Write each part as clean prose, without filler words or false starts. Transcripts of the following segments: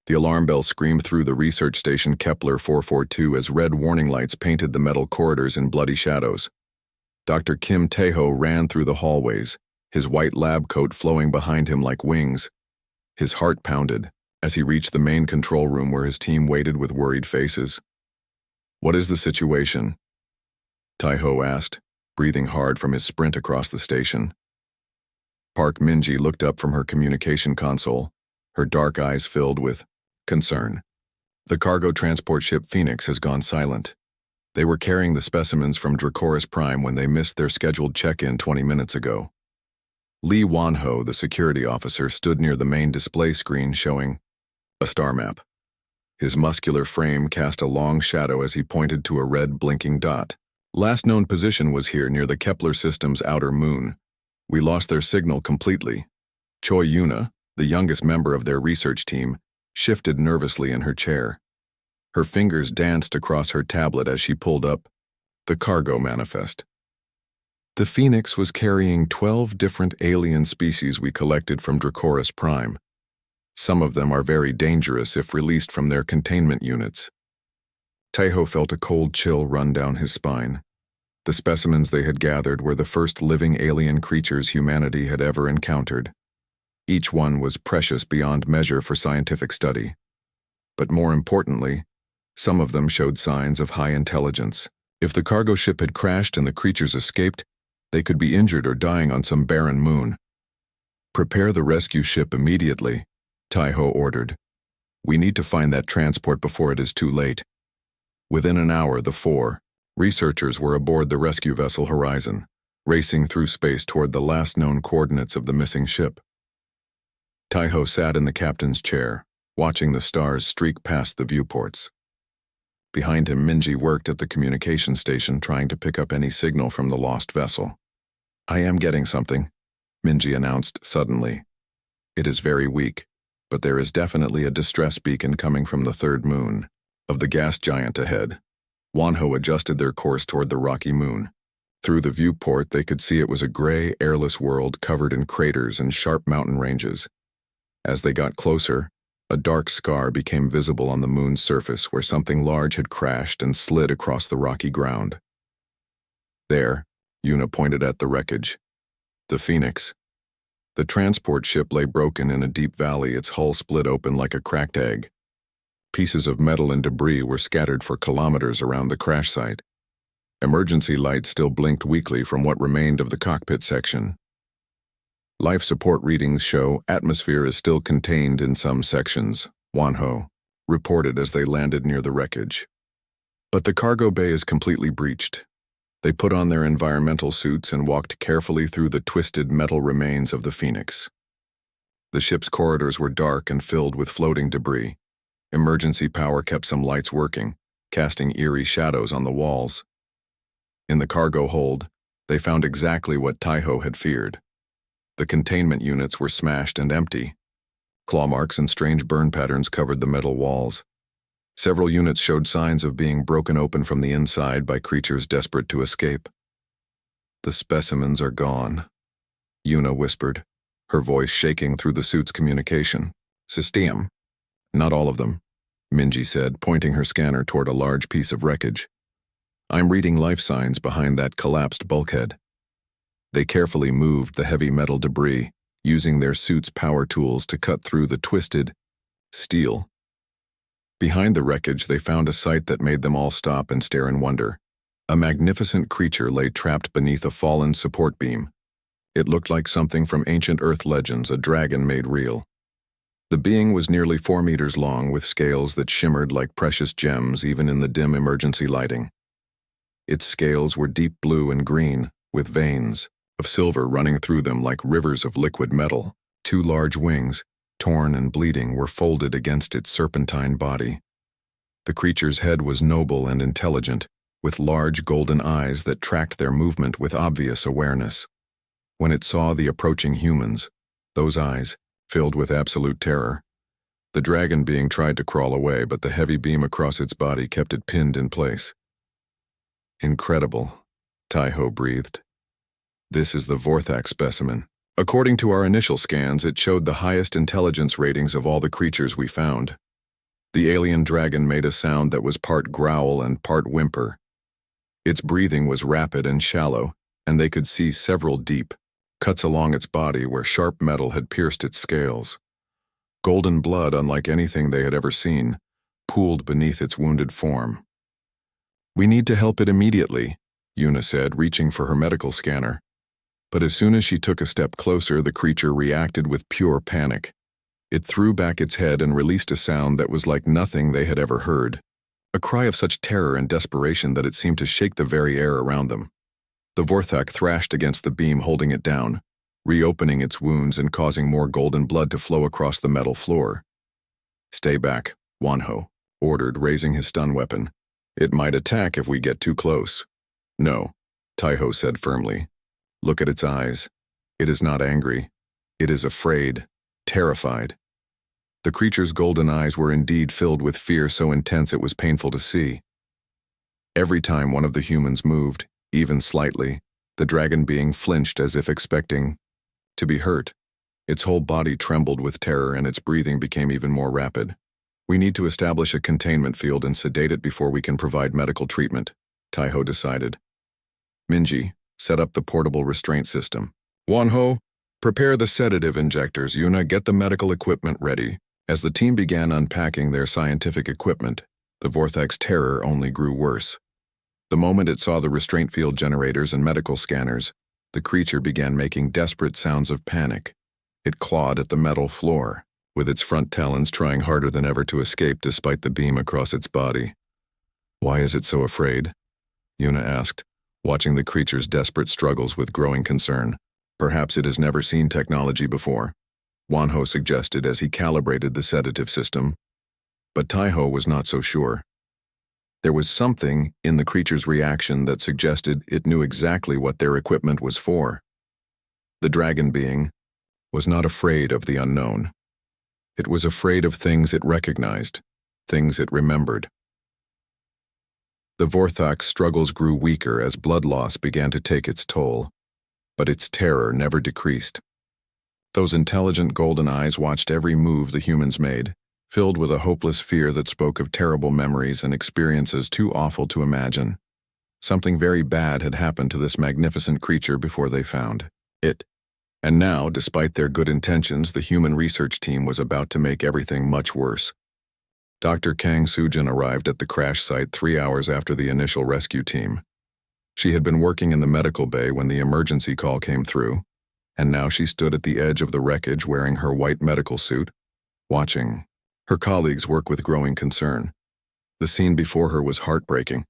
The alarm bell screamed through the research station Kepler 442 as red warning lights painted the metal corridors in bloody shadows. Dr. Kim Tae-ho ran through the hallways, his white lab coat flowing behind him like wings. His heart pounded as he reached the main control room where his team waited with worried faces. "What is the situation?" Tae-ho asked, breathing hard from his sprint across the station. Park Min-ji looked up from her communication console, her dark eyes filled with concern. "The cargo transport ship Phoenix has gone silent. They were carrying the specimens from Dracoris Prime when they missed their scheduled check-in 20 minutes ago." Lee Won-ho, the security officer, stood near the main display screen showing a star map. His muscular frame cast a long shadow as he pointed to a red blinking dot. "Last known position was here near the Kepler system's outer moon. We lost their signal completely." Choi Yuna, the youngest member of their research team, shifted nervously in her chair. Her fingers danced across her tablet as she pulled up the cargo manifest. "The Phoenix was carrying 12 different alien species we collected from Dracoris Prime. Some of them are very dangerous if released from their containment units." Tae-ho felt a cold chill run down his spine. The specimens they had gathered were the first living alien creatures humanity had ever encountered. Each one was precious beyond measure for scientific study. But more importantly, some of them showed signs of high intelligence. If the cargo ship had crashed and the creatures escaped, they could be injured or dying on some barren moon. "Prepare the rescue ship immediately," Tae-ho ordered. "We need to find that transport before it is too late." Within an hour, the 4 researchers were aboard the rescue vessel Horizon, racing through space toward the last known coordinates of the missing ship. Tae-ho sat in the captain's chair, watching the stars streak past the viewports. Behind him, Min-ji worked at the communication station trying to pick up any signal from the lost vessel. "I am getting something," Min-ji announced suddenly. "It is very weak, but there is definitely a distress beacon coming from the third moon of the gas giant ahead." Won-ho adjusted their course toward the rocky moon. Through the viewport, they could see it was a gray, airless world covered in craters and sharp mountain ranges. As they got closer, a dark scar became visible on the moon's surface where something large had crashed and slid across the rocky ground. "There," Yuna pointed at the wreckage. "The Phoenix." The transport ship lay broken in a deep valley, its hull split open like a cracked egg. Pieces of metal and debris were scattered for kilometers around the crash site. Emergency lights still blinked weakly from what remained of the cockpit section. "Life support readings show atmosphere is still contained in some sections," Won-ho reported as they landed near the wreckage. "But the cargo bay is completely breached." They put on their environmental suits and walked carefully through the twisted metal remains of the Phoenix. The ship's corridors were dark and filled with floating debris. Emergency power kept some lights working, casting eerie shadows on the walls. In the cargo hold, they found exactly what Tae-ho had feared. The containment units were smashed and empty. Claw marks and strange burn patterns covered the metal walls. Several units showed signs of being broken open from the inside by creatures desperate to escape. "The specimens are gone," Yuna whispered, her voice shaking through the suit's communication. "System." "Not all of them," Min-ji said, pointing her scanner toward a large piece of wreckage. "I'm reading life signs behind that collapsed bulkhead." They carefully moved the heavy metal debris, using their suit's power tools to cut through the twisted steel. Behind the wreckage, they found a sight that made them all stop and stare in wonder. A magnificent creature lay trapped beneath a fallen support beam. It looked like something from ancient Earth legends, a dragon made real. The being was nearly 4 meters long, with scales that shimmered like precious gems even in the dim emergency lighting. Its scales were deep blue and green, with veins of silver running through them like rivers of liquid metal. 2 large wings, torn and bleeding, were folded against its serpentine body. The creature's head was noble and intelligent, with large golden eyes that tracked their movement with obvious awareness. When it saw the approaching humans, those eyes filled with absolute terror. The dragon being tried to crawl away, but the heavy beam across its body kept it pinned in place. "Incredible," Tae-ho breathed. "This is the Vorthak specimen. According to our initial scans, it showed the highest intelligence ratings of all the creatures we found." The alien dragon made a sound that was part growl and part whimper. Its breathing was rapid and shallow, and they could see several deep cuts along its body where sharp metal had pierced its scales. Golden blood, unlike anything they had ever seen, pooled beneath its wounded form. "We need to help it immediately," Una said, reaching for her medical scanner. But as soon as she took a step closer, the creature reacted with pure panic. It threw back its head and released a sound that was like nothing they had ever heard, a cry of such terror and desperation that it seemed to shake the very air around them. The Vorthak thrashed against the beam, holding it down, reopening its wounds and causing more golden blood to flow across the metal floor. "Stay back," Wanho ordered, raising his stun weapon. "It might attack if we get too close." "No," Taiho said firmly. "Look at its eyes. It is not angry. It is afraid, terrified." The creature's golden eyes were indeed filled with fear so intense it was painful to see. Every time one of the humans moved, even slightly, the dragon being flinched as if expecting to be hurt. Its whole body trembled with terror and its breathing became even more rapid. "We need to establish a containment field and sedate it before we can provide medical treatment," Taiho decided. "Minji, set up the portable restraint system. Wanho, prepare the sedative injectors. Yuna, get the medical equipment ready." As the team began unpacking their scientific equipment, the Vorthak's terror only grew worse. The moment it saw the restraint field generators and medical scanners, the creature began making desperate sounds of panic. It clawed at the metal floor, with its front talons trying harder than ever to escape despite the beam across its body. "Why is it so afraid?" Yuna asked, watching the creature's desperate struggles with growing concern. "Perhaps it has never seen technology before," Wanho suggested as he calibrated the sedative system. But Taiho was not so sure. There was something in the creature's reaction that suggested it knew exactly what their equipment was for. The dragon being was not afraid of the unknown. It was afraid of things it recognized, things it remembered. The Vorthak's struggles grew weaker as blood loss began to take its toll, but its terror never decreased. Those intelligent golden eyes watched every move the humans made, filled with a hopeless fear that spoke of terrible memories and experiences too awful to imagine. Something very bad had happened to this magnificent creature before they found it. And now, despite their good intentions, the human research team was about to make everything much worse. Dr. Kang Sujin arrived at the crash site 3 hours after the initial rescue team. She had been working in the medical bay when the emergency call came through, and now she stood at the edge of the wreckage wearing her white medical suit, watching her colleagues work with growing concern. The scene before her was heartbreaking.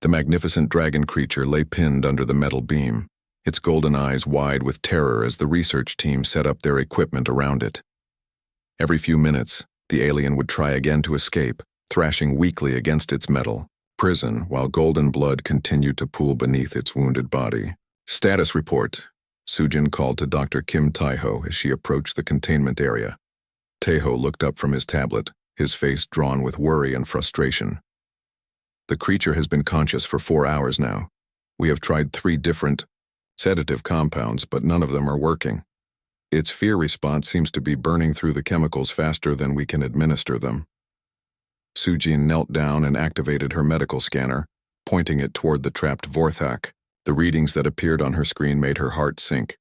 The magnificent dragon creature lay pinned under the metal beam, its golden eyes wide with terror as the research team set up their equipment around it. Every few minutes, the alien would try again to escape, thrashing weakly against its metal prison while golden blood continued to pool beneath its wounded body. "Status report," Sujin called to Dr. Kim Taiho as she approached the containment area. Taiho looked up from his tablet, his face drawn with worry and frustration. "The creature has been conscious for 4 hours now. We have tried 3 different sedative compounds, but none of them are working. Its fear response seems to be burning through the chemicals faster than we can administer them." Sujin knelt down and activated her medical scanner, pointing it toward the trapped Vorthak. The readings that appeared on her screen made her heart sink.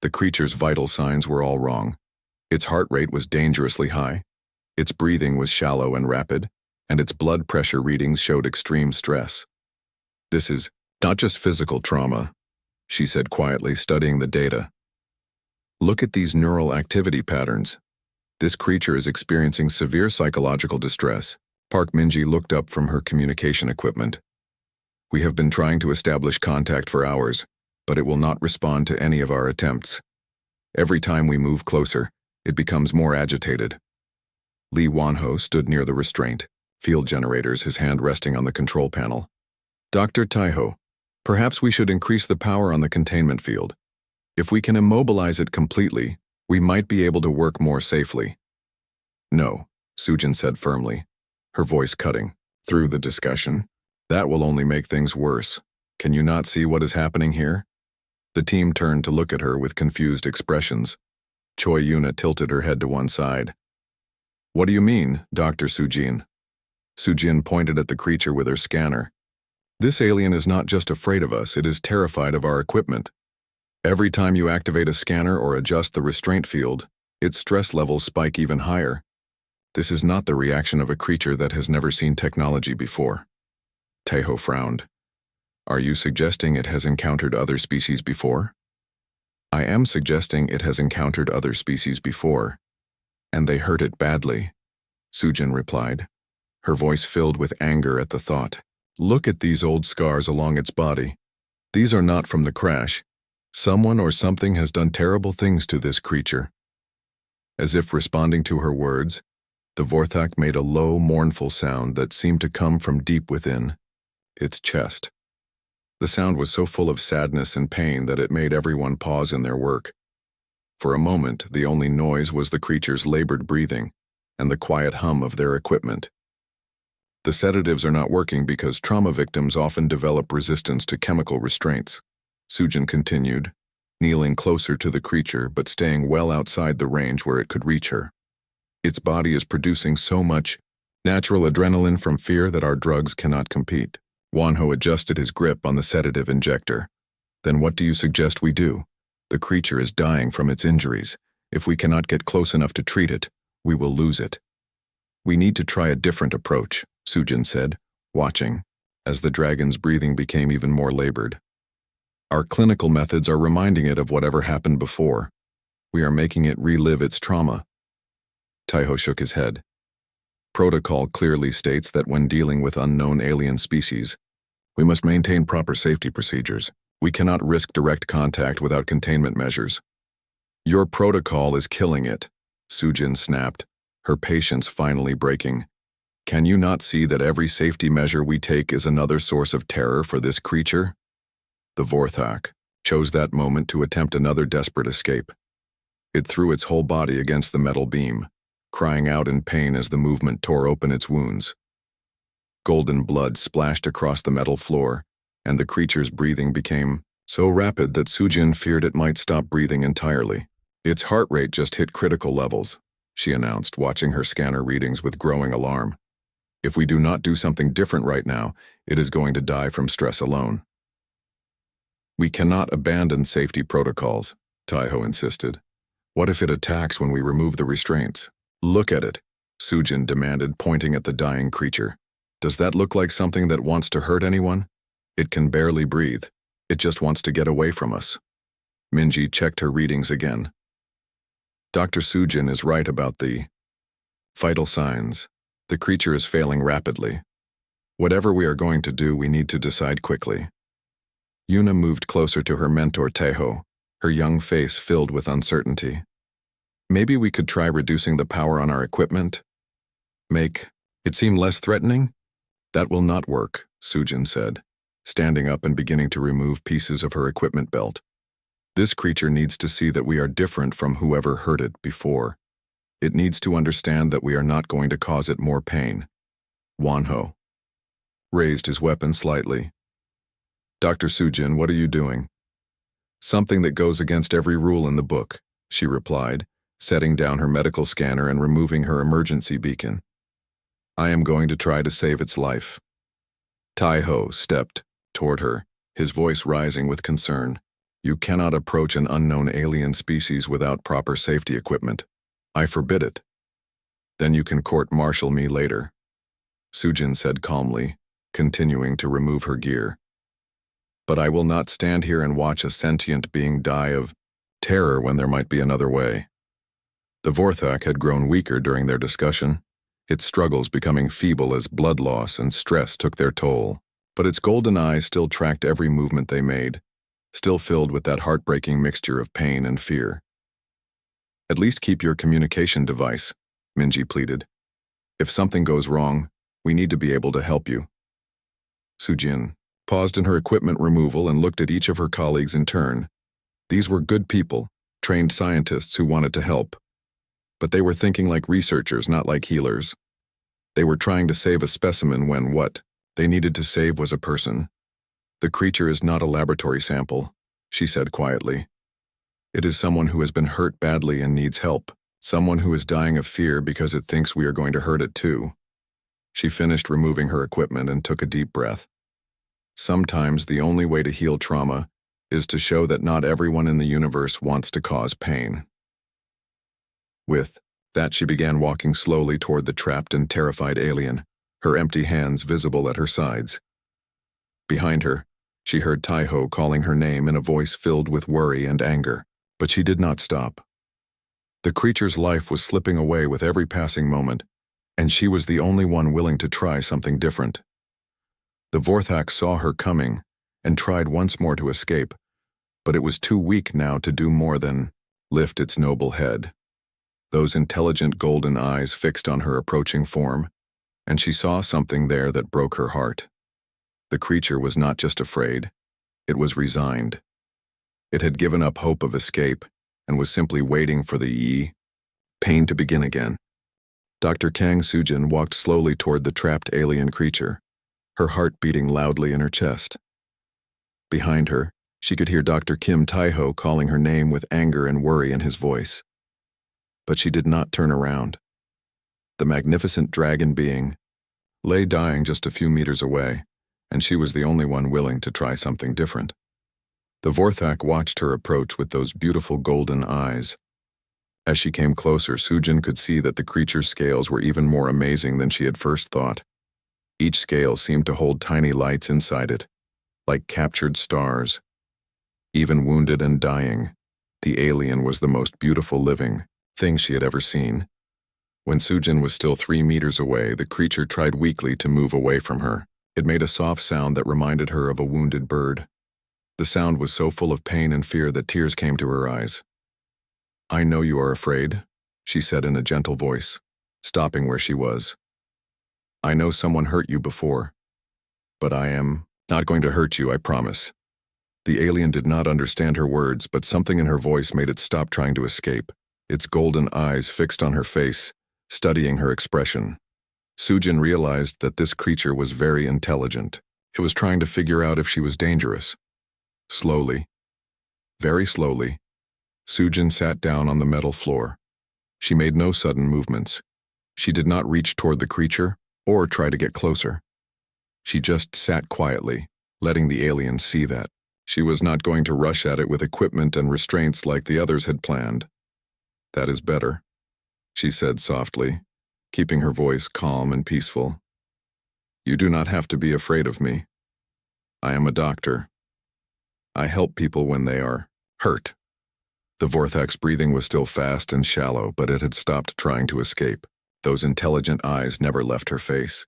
The creature's vital signs were all wrong. Its heart rate was dangerously high, its breathing was shallow and rapid, and its blood pressure readings showed extreme stress. "This is not just physical trauma," she said quietly, studying the data. "Look at these neural activity patterns. This creature is experiencing severe psychological distress." Park Minji looked up from her communication equipment. "We have been trying to establish contact for hours, but it will not respond to any of our attempts. Every time we move closer, it becomes more agitated." Li Wanho stood near the restraint, field generators, his hand resting on the control panel. "Dr. Taiho, perhaps we should increase the power on the containment field. If we can immobilize it completely, we might be able to work more safely." "No," Sujin said firmly, her voice cutting through the discussion. "That will only make things worse. Can you not see what is happening here?" The team turned to look at her with confused expressions. Choi Yuna tilted her head to one side. What do you mean, Dr. Sujin? Sujin pointed at the creature with her scanner. This alien is not just afraid of us, it is terrified of our equipment. Every time you activate a scanner or adjust the restraint field, its stress levels spike even higher. This is not the reaction of a creature that has never seen technology before. Teho frowned. Are you suggesting it has encountered other species before? I am suggesting it has encountered other species before, and they hurt it badly, Sujin replied, her voice filled with anger at the thought. Look at these old scars along its body. These are not from the crash. Someone or something has done terrible things to this creature. As if responding to her words, the Vorthak made a low, mournful sound that seemed to come from deep within its chest. The sound was so full of sadness and pain that it made everyone pause in their work. For a moment, the only noise was the creature's labored breathing and the quiet hum of their equipment. The sedatives are not working because trauma victims often develop resistance to chemical restraints, Sujin continued, kneeling closer to the creature but staying well outside the range where it could reach her. Its body is producing so much natural adrenaline from fear that our drugs cannot compete. Wanho adjusted his grip on the sedative injector. Then what do you suggest we do? The creature is dying from its injuries. If we cannot get close enough to treat it, we will lose it. We need to try a different approach, Sujin said, watching, as the dragon's breathing became even more labored. Our clinical methods are reminding it of whatever happened before. We are making it relive its trauma. Teho shook his head. Protocol clearly states that when dealing with unknown alien species, we must maintain proper safety procedures. We cannot risk direct contact without containment measures. Your protocol is killing it, Sujin snapped, her patience finally breaking. Can you not see that every safety measure we take is another source of terror for this creature? The Vorthak chose that moment to attempt another desperate escape. It threw its whole body against the metal beam, crying out in pain as the movement tore open its wounds. Golden blood splashed across the metal floor, and the creature's breathing became so rapid that Sujin feared it might stop breathing entirely. Its heart rate just hit critical levels, she announced, watching her scanner readings with growing alarm. If we do not do something different right now, it is going to die from stress alone. We cannot abandon safety protocols, Teho insisted. What if it attacks when we remove the restraints? Look at it, Sujin demanded, pointing at the dying creature. Does that look like something that wants to hurt anyone? It can barely breathe. It just wants to get away from us. Minji checked her readings again. Dr. Sujin is right about the vital signs. The creature is failing rapidly. Whatever we are going to do, we need to decide quickly. Yuna moved closer to her mentor Teho, her young face filled with uncertainty. Maybe we could try reducing the power on our equipment? Make it seem less threatening? That will not work, Sujin said, standing up and beginning to remove pieces of her equipment belt. This creature needs to see that we are different from whoever hurt it before. It needs to understand that we are not going to cause it more pain. Wanho raised his weapon slightly. Dr. Sujin, what are you doing? Something that goes against every rule in the book, she replied, setting down her medical scanner and removing her emergency beacon. I am going to try to save its life. Teho stepped toward her, his voice rising with concern. You cannot approach an unknown alien species without proper safety equipment. I forbid it. Then you can court-martial me later, Sujin said calmly, continuing to remove her gear. But I will not stand here and watch a sentient being die of terror when there might be another way. The Vorthak had grown weaker during their discussion, its struggles becoming feeble as blood loss and stress took their toll. But its golden eyes still tracked every movement they made, still filled with that heartbreaking mixture of pain and fear. At least keep your communication device, Minji pleaded. If something goes wrong, we need to be able to help you. Sujin paused in her equipment removal and looked at each of her colleagues in turn. These were good people, trained scientists who wanted to help. But they were thinking like researchers, not like healers. They were trying to save a specimen when what they needed to save was a person. The creature is not a laboratory sample, she said quietly. It is someone who has been hurt badly and needs help. Someone who is dying of fear because it thinks we are going to hurt it too. She finished removing her equipment and took a deep breath. Sometimes the only way to heal trauma is to show that not everyone in the universe wants to cause pain. With that, she began walking slowly toward the trapped and terrified alien, her empty hands visible at her sides. Behind her, she heard Taiho calling her name in a voice filled with worry and anger, but she did not stop. The creature's life was slipping away with every passing moment, and she was the only one willing to try something different. The Vorthak saw her coming and tried once more to escape, but it was too weak now to do more than lift its noble head. Those intelligent golden eyes fixed on her approaching form, and she saw something there that broke her heart. The creature was not just afraid, it was resigned. It had given up hope of escape and was simply waiting for the pain to begin again. Dr. Kang Sujin walked slowly toward the trapped alien creature, her heart beating loudly in her chest. Behind her, she could hear Dr. Kim Taiho calling her name with anger and worry in his voice. But she did not turn around. The magnificent dragon being lay dying just a few meters away, and she was the only one willing to try something different. The Vorthak watched her approach with those beautiful golden eyes. As she came closer, Sujin could see that the creature's scales were even more amazing than she had first thought. Each scale seemed to hold tiny lights inside it, like captured stars. Even wounded and dying, the alien was the most beautiful living thing she had ever seen. When Sujin was still 3 meters away, the creature tried weakly to move away from her. It made a soft sound that reminded her of a wounded bird. The sound was so full of pain and fear that tears came to her eyes. "I know you are afraid," she said in a gentle voice, stopping where she was. "I know someone hurt you before, but I am not going to hurt you, I promise." The alien did not understand her words, but something in her voice made it stop trying to escape, its golden eyes fixed on her face, studying her expression. Sujin realized that this creature was very intelligent. It was trying to figure out if she was dangerous. Slowly, very slowly, Sujin sat down on the metal floor. She made no sudden movements. She did not reach toward the creature or try to get closer. She just sat quietly, letting the alien see that. She was not going to rush at it with equipment and restraints like the others had planned. "That is better," she said softly, keeping her voice calm and peaceful. "You do not have to be afraid of me. I am a doctor. I help people when they are hurt." The Vorthak's breathing was still fast and shallow, but it had stopped trying to escape. Those intelligent eyes never left her face.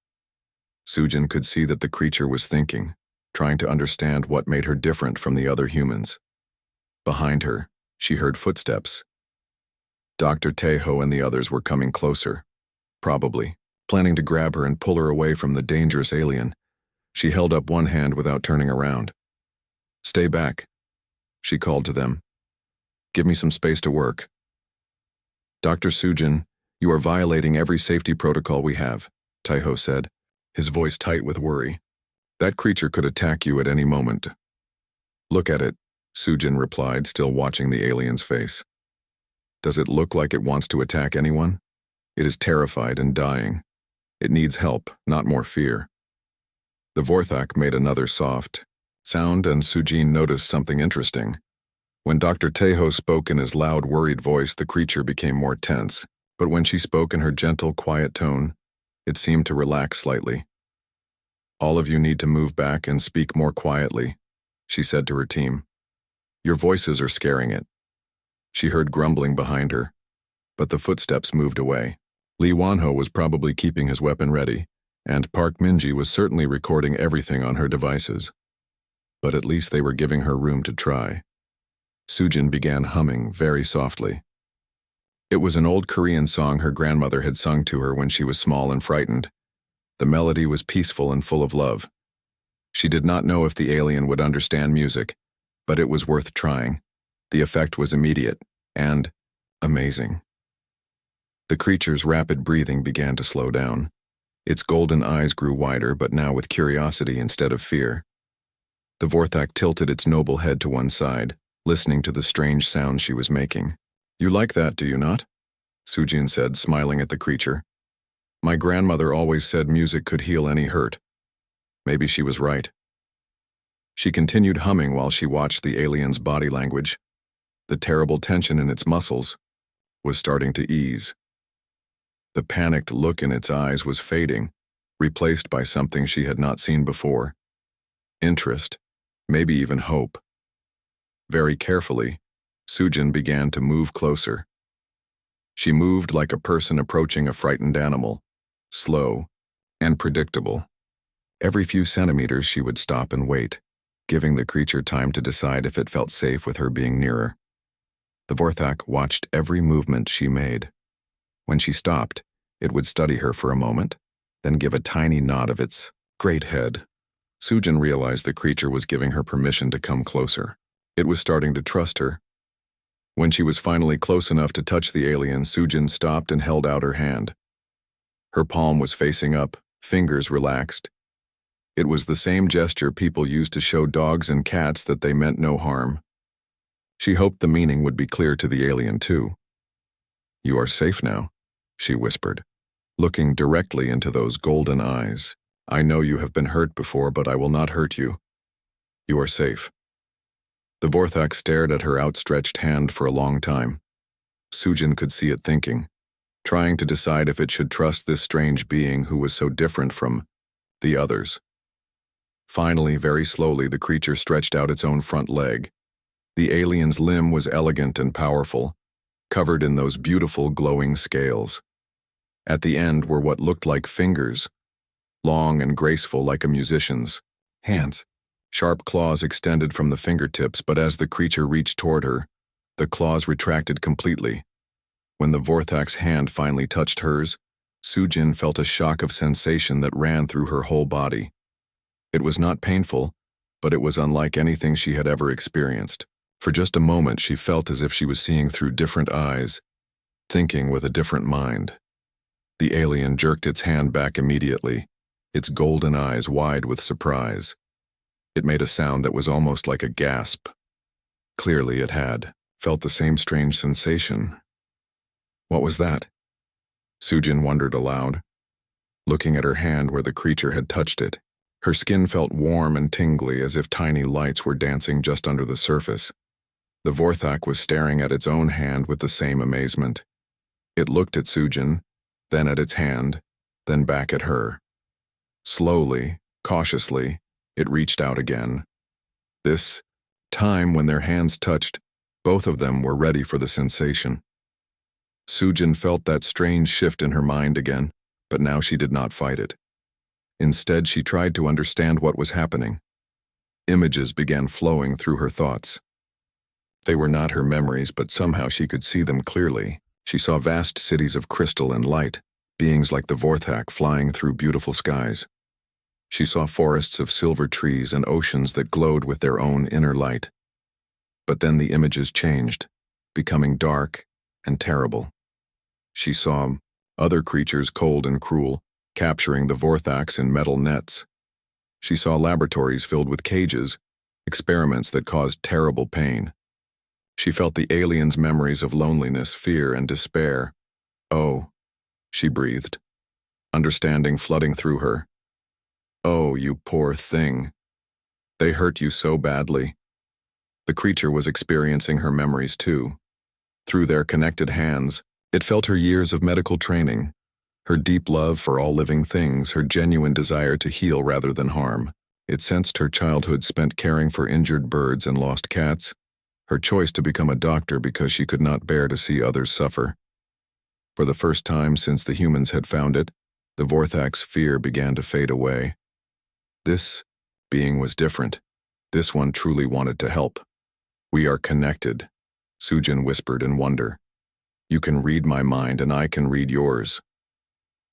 Sujin could see that the creature was thinking, trying to understand what made her different from the other humans. Behind her, she heard footsteps. Dr. Taiho and the others were coming closer, probably planning to grab her and pull her away from the dangerous alien. She held up one hand without turning around. "Stay back," she called to them. "Give me some space to work." "Dr. Sujin, you are violating every safety protocol we have," Taiho said, his voice tight with worry. "That creature could attack you at any moment." "Look at it," Sujin replied, still watching the alien's face. "Does it look like it wants to attack anyone? It is terrified and dying. It needs help, not more fear." The Vorthak made another soft sound, and Sujin noticed something interesting. When Dr. Taiho spoke in his loud, worried voice, the creature became more tense, but when she spoke in her gentle, quiet tone, it seemed to relax slightly. "All of you need to move back and speak more quietly," she said to her team. "Your voices are scaring it." She heard grumbling behind her, but the footsteps moved away. Lee Wanho was probably keeping his weapon ready, and Park Minji was certainly recording everything on her devices. But at least they were giving her room to try. Sujin began humming very softly. It was an old Korean song her grandmother had sung to her when she was small and frightened. The melody was peaceful and full of love. She did not know if the alien would understand music, but it was worth trying. The effect was immediate and amazing. The creature's rapid breathing began to slow down. Its golden eyes grew wider, but now with curiosity instead of fear. The Vorthak tilted its noble head to one side, listening to the strange sounds she was making. "You like that, do you not?" Sujin said, smiling at the creature. My grandmother always said music could heal any hurt. Maybe she was right. She continued humming while she watched the alien's body language. The terrible tension in its muscles was starting to ease. The panicked look in its eyes was fading, replaced by something she had not seen before. Interest, maybe even hope. Very carefully, Sujin began to move closer. She moved like a person approaching a frightened animal, slow and predictable. Every few centimeters she would stop and wait, giving the creature time to decide if it felt safe with her being nearer. The Vorthak watched every movement she made. When she stopped, it would study her for a moment, then give a tiny nod of its great head. Sujin realized the creature was giving her permission to come closer. It was starting to trust her. When she was finally close enough to touch the alien, Sujin stopped and held out her hand. Her palm was facing up, fingers relaxed. It was the same gesture people used to show dogs and cats that they meant no harm. She hoped the meaning would be clear to the alien too. You are safe now, she whispered, looking directly into those golden eyes. I know you have been hurt before, but I will not hurt you. You are safe. The Vorthak stared at her outstretched hand for a long time. Sujin could see it thinking, trying to decide if it should trust this strange being who was so different from the others. Finally, very slowly, the creature stretched out its own front leg. The alien's limb was elegant and powerful, covered in those beautiful glowing scales. At the end were what looked like fingers, long and graceful like a musician's. Hands. Sharp claws extended from the fingertips, but as the creature reached toward her, the claws retracted completely. When the Vorthak's hand finally touched hers, Sujin felt a shock of sensation that ran through her whole body. It was not painful, but it was unlike anything she had ever experienced. For just a moment she felt as if she was seeing through different eyes, thinking with a different mind. The alien jerked its hand back immediately, its golden eyes wide with surprise. It made a sound that was almost like a gasp. Clearly it had felt the same strange sensation. What was that? Sujin wondered aloud, looking at her hand where the creature had touched it. Her skin felt warm and tingly, as if tiny lights were dancing just under the surface. The Vorthak was staring at its own hand with the same amazement. It looked at Sujin, then at its hand, then back at her. Slowly, cautiously, it reached out again. This time, when their hands touched, both of them were ready for the sensation. Sujin felt that strange shift in her mind again, but now she did not fight it. Instead, she tried to understand what was happening. Images began flowing through her thoughts. They were not her memories, but somehow she could see them clearly. She saw vast cities of crystal and light, beings like the Vorthak flying through beautiful skies. She saw forests of silver trees and oceans that glowed with their own inner light. But then the images changed, becoming dark and terrible. She saw other creatures cold and cruel, capturing the Vorthaks in metal nets. She saw laboratories filled with cages, experiments that caused terrible pain. She felt the alien's memories of loneliness, fear, and despair. Oh, she breathed, understanding flooding through her. Oh, you poor thing. They hurt you so badly. The creature was experiencing her memories too. Through their connected hands, it felt her years of medical training, her deep love for all living things, her genuine desire to heal rather than harm. It sensed her childhood spent caring for injured birds and lost cats, her choice to become a doctor because she could not bear to see others suffer. For the first time since the humans had found it, the Vorthak's fear began to fade away. This being was different. This one truly wanted to help. We are connected, Sujin whispered in wonder. You can read my mind and I can read yours.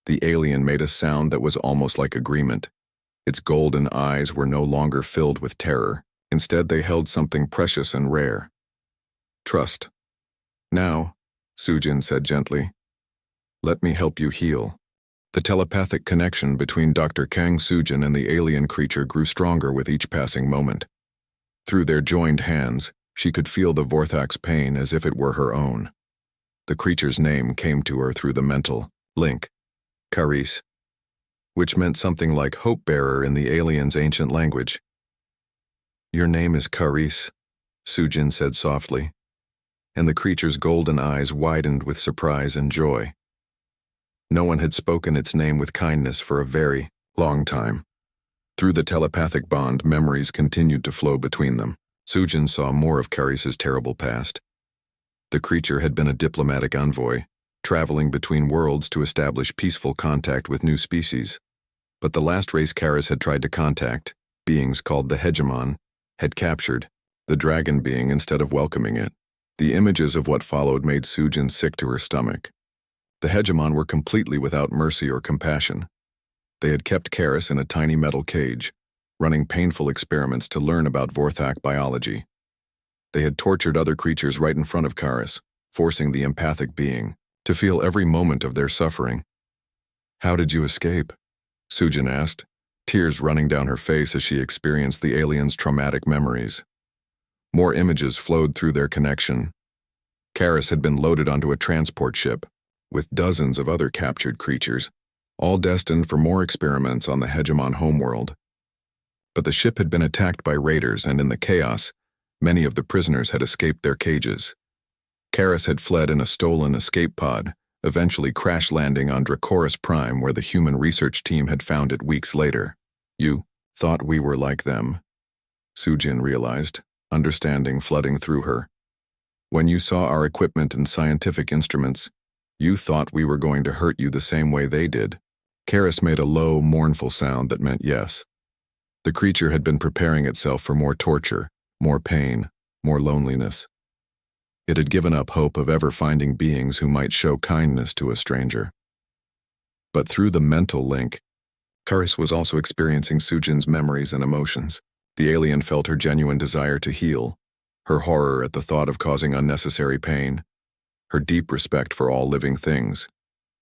The alien made a sound that was almost like agreement. Its golden eyes were no longer filled with terror. Instead, they held something precious and rare. Trust. Now, Sujin said gently, let me help you heal. The telepathic connection between Dr. Kang Sujin and the alien creature grew stronger with each passing moment. Through their joined hands, she could feel the Vorthak's pain as if it were her own. The creature's name came to her through the mental link, Caris, which meant something like hope-bearer in the alien's ancient language. "Your name is Caris," Sujin said softly, and the creature's golden eyes widened with surprise and joy. No one had spoken its name with kindness for a very long time. Through the telepathic bond, memories continued to flow between them. Sujin saw more of Caris's terrible past. The creature had been a diplomatic envoy, traveling between worlds to establish peaceful contact with new species. But the last race Caris had tried to contact, beings called the Hegemon, had captured the dragon being instead of welcoming it. The images of what followed made Sujin sick to her stomach. The Hegemon were completely without mercy or compassion. They had kept Caris in a tiny metal cage, running painful experiments to learn about Vorthak biology. They had tortured other creatures right in front of Caris, forcing the empathic being to feel every moment of their suffering. "How did you escape?" Sujin asked, tears running down her face as she experienced the alien's traumatic memories. More images flowed through their connection. Caris had been loaded onto a transport ship, with dozens of other captured creatures, all destined for more experiments on the Hegemon homeworld. But the ship had been attacked by raiders, and in the chaos, many of the prisoners had escaped their cages. Caris had fled in a stolen escape pod, eventually crash-landing on Dracoris Prime, where the human research team had found it weeks later. "You thought we were like them," Sujin realized, understanding flooding through her. "When you saw our equipment and scientific instruments, you thought we were going to hurt you the same way they did." Caris made a low, mournful sound that meant yes. The creature had been preparing itself for more torture, more pain, more loneliness. It had given up hope of ever finding beings who might show kindness to a stranger. But through the mental link, Caris was also experiencing Sujin's memories and emotions. The alien felt her genuine desire to heal, her horror at the thought of causing unnecessary pain, her deep respect for all living things.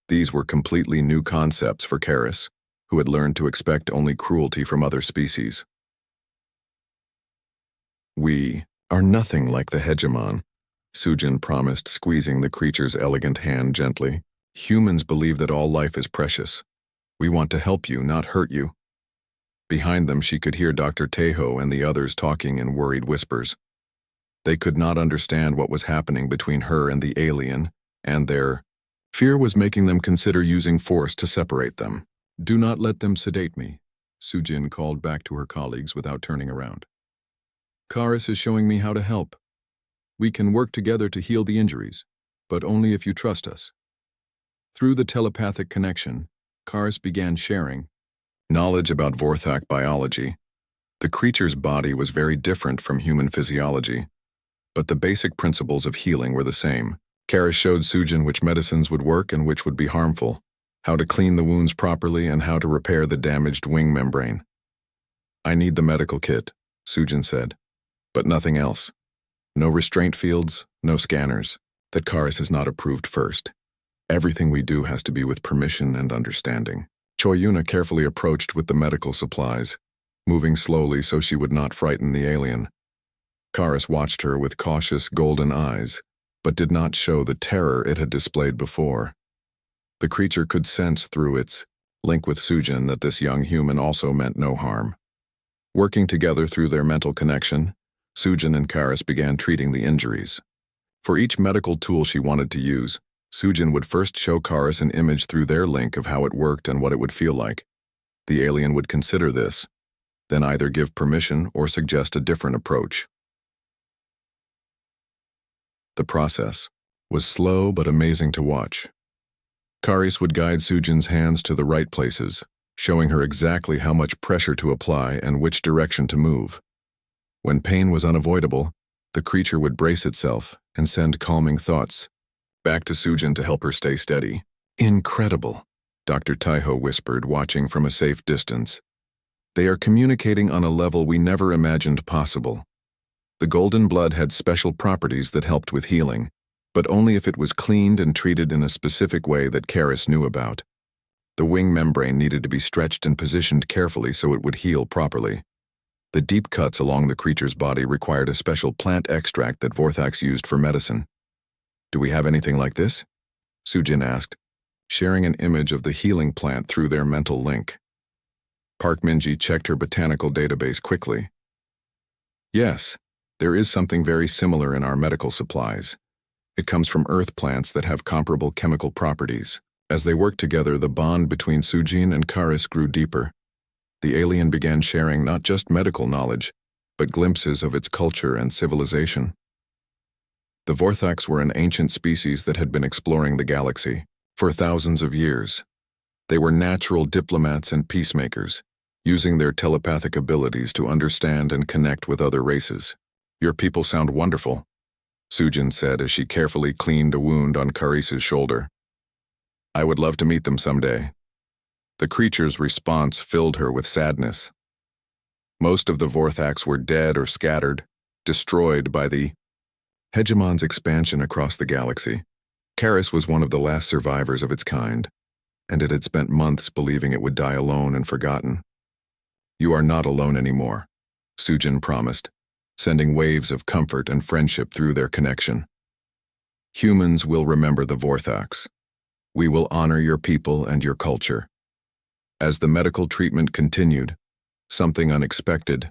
These were completely new concepts for Caris, who had learned to expect only cruelty from other species. "We are nothing like the Hegemon," Sujin promised, squeezing the creature's elegant hand gently. "Humans believe that all life is precious. We want to help you, not hurt you." Behind them, she could hear Dr. Tejo and the others talking in worried whispers. They could not understand what was happening between her and the alien, and their fear was making them consider using force to separate them. "Do not let them sedate me," Sujin called back to her colleagues without turning around. "Caris is showing me how to help. We can work together to heal the injuries, but only if you trust us." Through the telepathic connection, Caris began sharing knowledge about Vorthak biology. The creature's body was very different from human physiology, but the basic principles of healing were the same. Caris showed Sujin which medicines would work and which would be harmful, how to clean the wounds properly, and how to repair the damaged wing membrane. "I need the medical kit," Sujin said, "but nothing else. No restraint fields, no scanners. That Caris has not approved first. Everything we do has to be with permission and understanding." Choyuna carefully approached with the medical supplies, moving slowly so she would not frighten the alien. Caris watched her with cautious golden eyes, but did not show the terror it had displayed before. The creature could sense through its link with Sujin that this young human also meant no harm. Working together through their mental connection, Sujin and Caris began treating the injuries. For each medical tool she wanted to use, Sujin would first show Caris an image through their link of how it worked and what it would feel like. The alien would consider this, then either give permission or suggest a different approach. The process was slow but amazing to watch. Caris would guide Sujin's hands to the right places, showing her exactly how much pressure to apply and which direction to move. When pain was unavoidable, the creature would brace itself and send calming thoughts back to Sujin to help her stay steady. "Incredible," Dr. Tejo whispered, watching from a safe distance. "They are communicating on a level we never imagined possible. The golden blood had special properties that helped with healing, but only if it was cleaned and treated in a specific way that Caris knew about. The wing membrane needed to be stretched and positioned carefully so it would heal properly. The deep cuts along the creature's body required a special plant extract that Vorthax used for medicine. Do we have anything like this? Sujin asked, sharing an image of the healing plant through their mental link. Park Minji checked her botanical database quickly. Yes, there is something very similar in our medical supplies. It comes from earth plants that have comparable chemical properties. As they worked together, the bond between Sujin and Karis grew deeper. The alien began sharing not just medical knowledge, but glimpses of its culture and civilization. The Vorthax were an ancient species that had been exploring the galaxy for thousands of years. They were natural diplomats and peacemakers, using their telepathic abilities to understand and connect with other races. Your people sound wonderful, Sujin said as she carefully cleaned a wound on Karis's shoulder. I would love to meet them someday. The creature's response filled her with sadness. Most of the Vorthax were dead or scattered, destroyed by the hegemon's expansion across the galaxy. Karis was one of the last survivors of its kind, and it had spent months believing it would die alone and forgotten. You are not alone anymore, Sujin promised, sending waves of comfort and friendship through their connection. Humans will remember the Vorthax. We will honor your people and your culture. As the medical treatment continued, something unexpected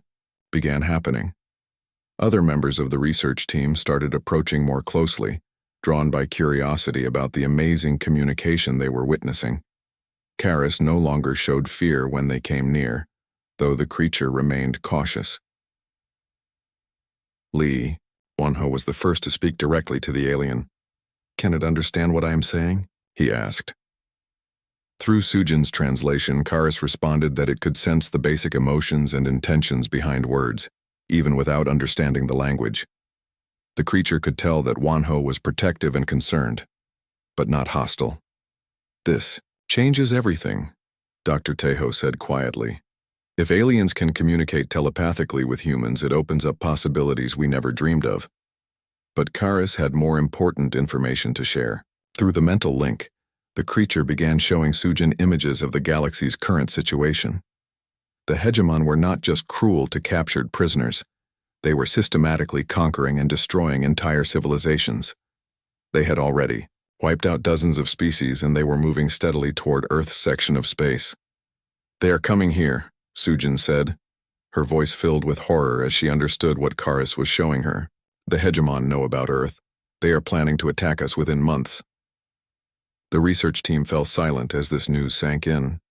began happening. Other members of the research team started approaching more closely, drawn by curiosity about the amazing communication they were witnessing. Karis no longer showed fear when they came near, though the creature remained cautious. Lee, Wonho was the first to speak directly to the alien. Can it understand what I am saying? He asked. Through Sujin's translation, Karis responded that it could sense the basic emotions and intentions behind words, even without understanding the language. The creature could tell that Wonho was protective and concerned, but not hostile. This changes everything, Dr. Tejo said quietly. If aliens can communicate telepathically with humans, it opens up possibilities we never dreamed of. But Karis had more important information to share. Through the mental link, the creature began showing Sujin images of the galaxy's current situation. The hegemon were not just cruel to captured prisoners. They were systematically conquering and destroying entire civilizations. They had already wiped out dozens of species, and they were moving steadily toward Earth's section of space. They are coming here, Sujin said, her voice filled with horror as she understood what Karis was showing her. The hegemon know about Earth. They are planning to attack us within months. The research team fell silent as this news sank in.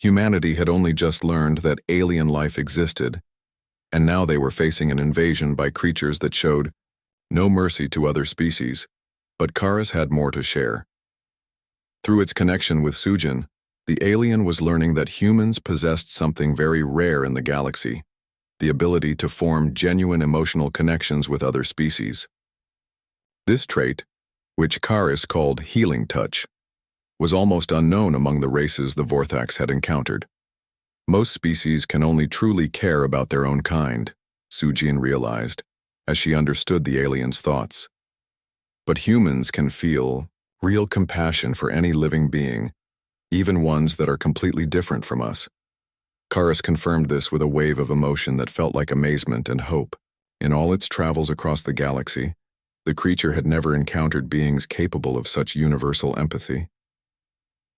Humanity had only just learned that alien life existed, and now they were facing an invasion by creatures that showed no mercy to other species. But Karis had more to share. Through its connection with Sujin, the alien was learning that humans possessed something very rare in the galaxy, the ability to form genuine emotional connections with other species. This trait, which Karis called healing touch, was almost unknown among the races the Vorthax had encountered. Most species can only truly care about their own kind, Sujin realized, as she understood the alien's thoughts. But humans can feel real compassion for any living being, even ones that are completely different from us. Karis confirmed this with a wave of emotion that felt like amazement and hope. In all its travels across the galaxy, the creature had never encountered beings capable of such universal empathy.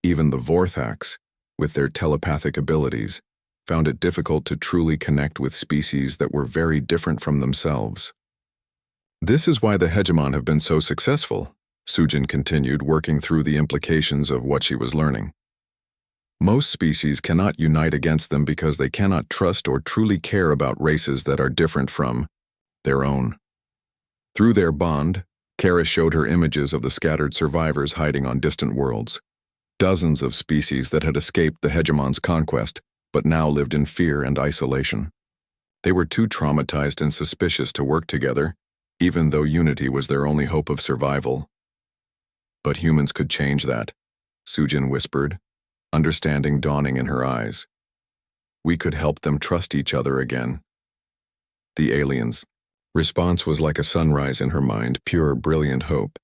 Even the Vorthax, with their telepathic abilities, found it difficult to truly connect with species that were very different from themselves. This is why the hegemon have been so successful, Sujin continued, working through the implications of what she was learning. Most species cannot unite against them because they cannot trust or truly care about races that are different from their own. Through their bond, Karis showed her images of the scattered survivors hiding on distant worlds. Dozens of species that had escaped the hegemon's conquest, but now lived in fear and isolation. They were too traumatized and suspicious to work together, even though unity was their only hope of survival. But humans could change that, Sujin whispered, understanding dawning in her eyes. We could help them trust each other again. The alien's response was like a sunrise in her mind, pure, brilliant hope.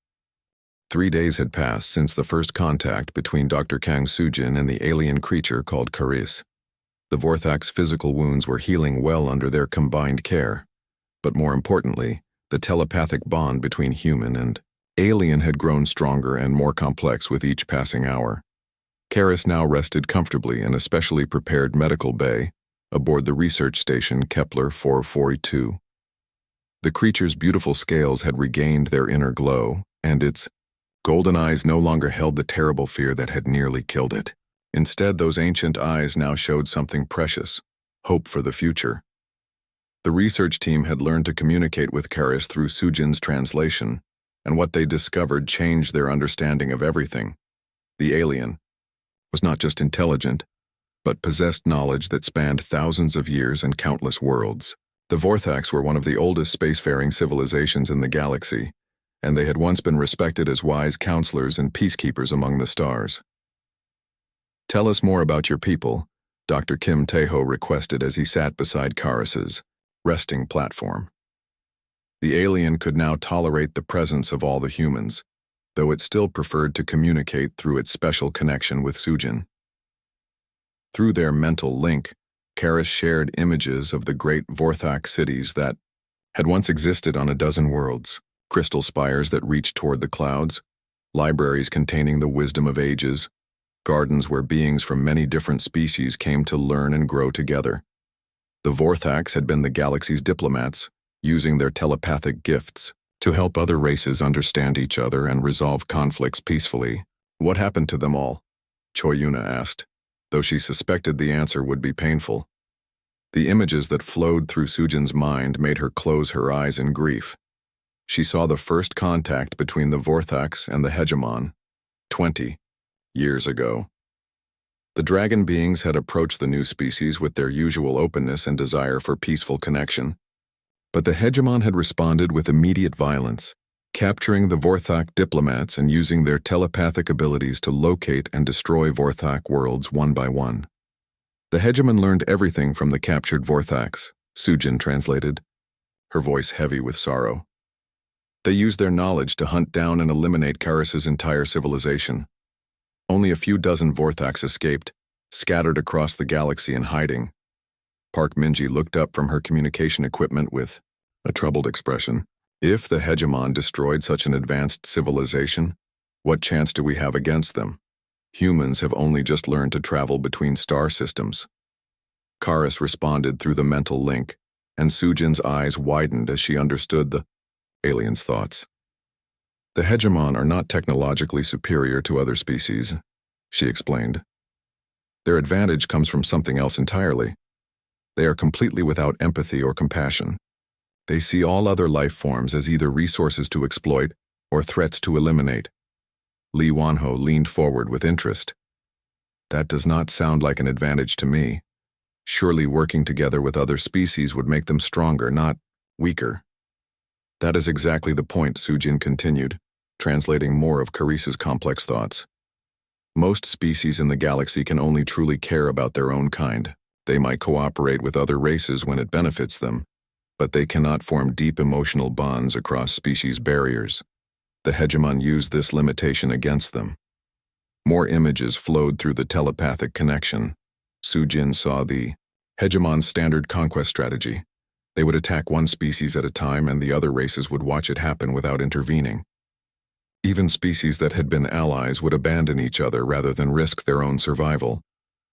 3 days had passed since the first contact between Dr. Kang Sujin and the alien creature called Karis. The Vorthax's physical wounds were healing well under their combined care, but more importantly, the telepathic bond between human and Alien had grown stronger and more complex with each passing hour. Karis now rested comfortably in a specially prepared medical bay aboard the research station Kepler 442. The creature's beautiful scales had regained their inner glow, and its golden eyes no longer held the terrible fear that had nearly killed it. Instead, those ancient eyes now showed something precious, hope for the future. The research team had learned to communicate with Karis through Sujin's translation, and what they discovered changed their understanding of everything. The alien was not just intelligent, but possessed knowledge that spanned thousands of years and countless worlds. The Vorthax were one of the oldest spacefaring civilizations in the galaxy, and they had once been respected as wise counselors and peacekeepers among the stars. "Tell us more about your people," Dr. Kim Tae-ho requested as he sat beside Karis's resting platform. The alien could now tolerate the presence of all the humans, though it still preferred to communicate through its special connection with Sujin. Through their mental link, Karis shared images of the great Vorthax cities that had once existed on a dozen worlds, crystal spires that reached toward the clouds, libraries containing the wisdom of ages, gardens where beings from many different species came to learn and grow together. The Vorthax had been the galaxy's diplomats, using their telepathic gifts to help other races understand each other and resolve conflicts peacefully. "What happened to them all?" Choi Yuna asked, though she suspected the answer would be painful. The images that flowed through Sujin's mind made her close her eyes in grief. She saw the first contact between the Vorthax and the Hegemon, 20 years ago. The dragon beings had approached the new species with their usual openness and desire for peaceful connection. But the Hegemon had responded with immediate violence, capturing the Vorthak diplomats and using their telepathic abilities to locate and destroy Vorthak worlds one by one. The Hegemon learned everything from the captured Vorthax, Sujin translated, her voice heavy with sorrow. They used their knowledge to hunt down and eliminate Karis's entire civilization. Only a few dozen Vorthax escaped, scattered across the galaxy in hiding. Park Minji looked up from her communication equipment with a troubled expression. "If the Hegemon destroyed such an advanced civilization, what chance do we have against them? Humans have only just learned to travel between star systems." Karis responded through the mental link, and Sujin's eyes widened as she understood the alien's thoughts. "The Hegemon are not technologically superior to other species," she explained. "Their advantage comes from something else entirely. They are completely without empathy or compassion. They see all other life forms as either resources to exploit or threats to eliminate." Li Wanho leaned forward with interest. "That does not sound like an advantage to me. Surely working together with other species would make them stronger, not weaker." "That is exactly the point," Sujin continued, translating more of Karis's complex thoughts. "Most species in the galaxy can only truly care about their own kind. They might cooperate with other races when it benefits them, but they cannot form deep emotional bonds across species barriers. The Hegemon used this limitation against them." More images flowed through the telepathic connection. Sujin saw the Hegemon's standard conquest strategy. They would attack one species at a time and the other races would watch it happen without intervening. Even species that had been allies would abandon each other rather than risk their own survival,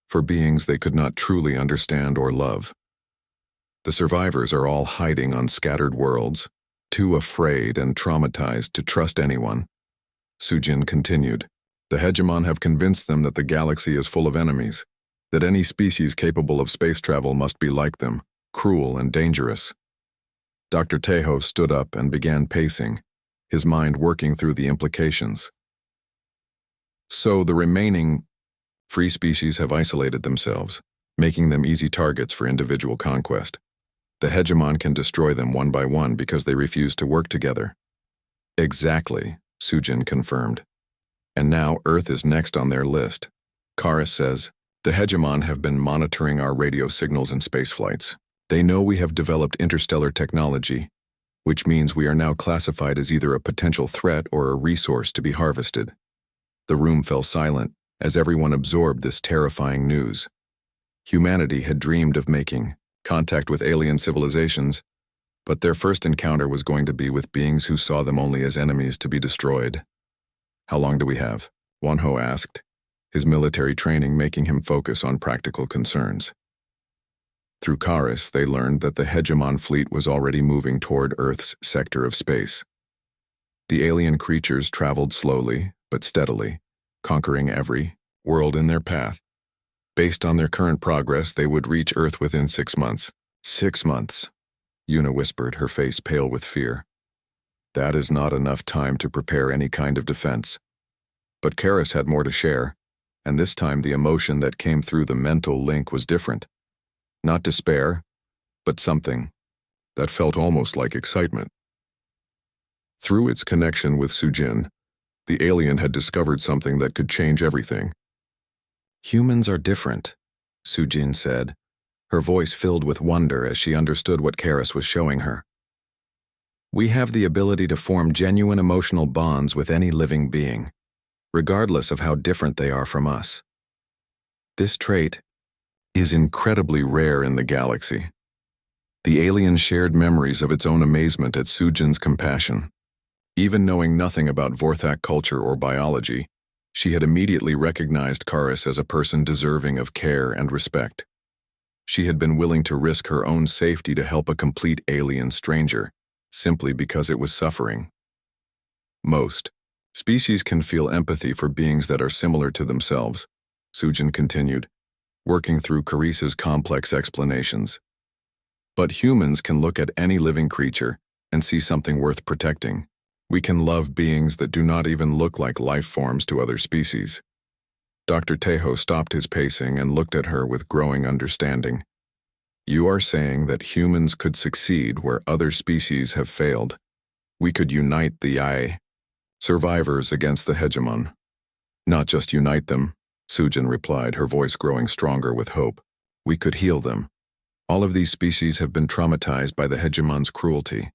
for beings they could not truly understand or love. The survivors are all hiding on scattered worlds, too afraid and traumatized to trust anyone. Sujin continued. "The Hegemon have convinced them that the galaxy is full of enemies, that any species capable of space travel must be like them, cruel and dangerous." Dr. Tae-ho stood up and began pacing, his mind working through the implications. "So the remaining free species have isolated themselves, making them easy targets for individual conquest. The Hegemon can destroy them one by one because they refuse to work together." "Exactly," Sujin confirmed. "And now Earth is next on their list." Karis says, "The Hegemon have been monitoring our radio signals and space flights. They know we have developed interstellar technology, which means we are now classified as either a potential threat or a resource to be harvested." The room fell silent as everyone absorbed this terrifying news. Humanity had dreamed of making contact with alien civilizations, But their first encounter was going to be with beings who saw them only as enemies to be destroyed. "How long do we have?" Wonho asked, his military training making him focus on practical concerns. Through Karis, they learned that the hegemon fleet was already moving toward Earth's sector of space. The alien creatures traveled slowly, but steadily, conquering every world in their path. Based on their current progress, they would reach Earth within 6 months. 6 months, Yuna whispered, her face pale with fear. That is not enough time to prepare any kind of defense. But Karis had more to share, and this time the emotion that came through the mental link was different. Not despair, but something that felt almost like excitement. Through its connection with Sujin, the alien had discovered something that could change everything. "Humans are different," Sujin said, her voice filled with wonder as she understood what Karis was showing her. "We have the ability to form genuine emotional bonds with any living being, regardless of how different they are from us. This trait is incredibly rare in the galaxy." The alien shared memories of its own amazement at Sujin's compassion. Even knowing nothing about Vorthak culture or biology, she had immediately recognized Karis as a person deserving of care and respect. She had been willing to risk her own safety to help a complete alien stranger, simply because it was suffering. Most species can feel empathy for beings that are similar to themselves, Sujin continued, working through Karis's complex explanations. But humans can look at any living creature and see something worth protecting. We can love beings that do not even look like life forms to other species. Dr. Tejo stopped his pacing and looked at her with growing understanding. "You are saying that humans could succeed where other species have failed. We could unite the survivors against the hegemon." "Not just unite them," Sujin replied, her voice growing stronger with hope. "We could heal them. All of these species have been traumatized by the hegemon's cruelty.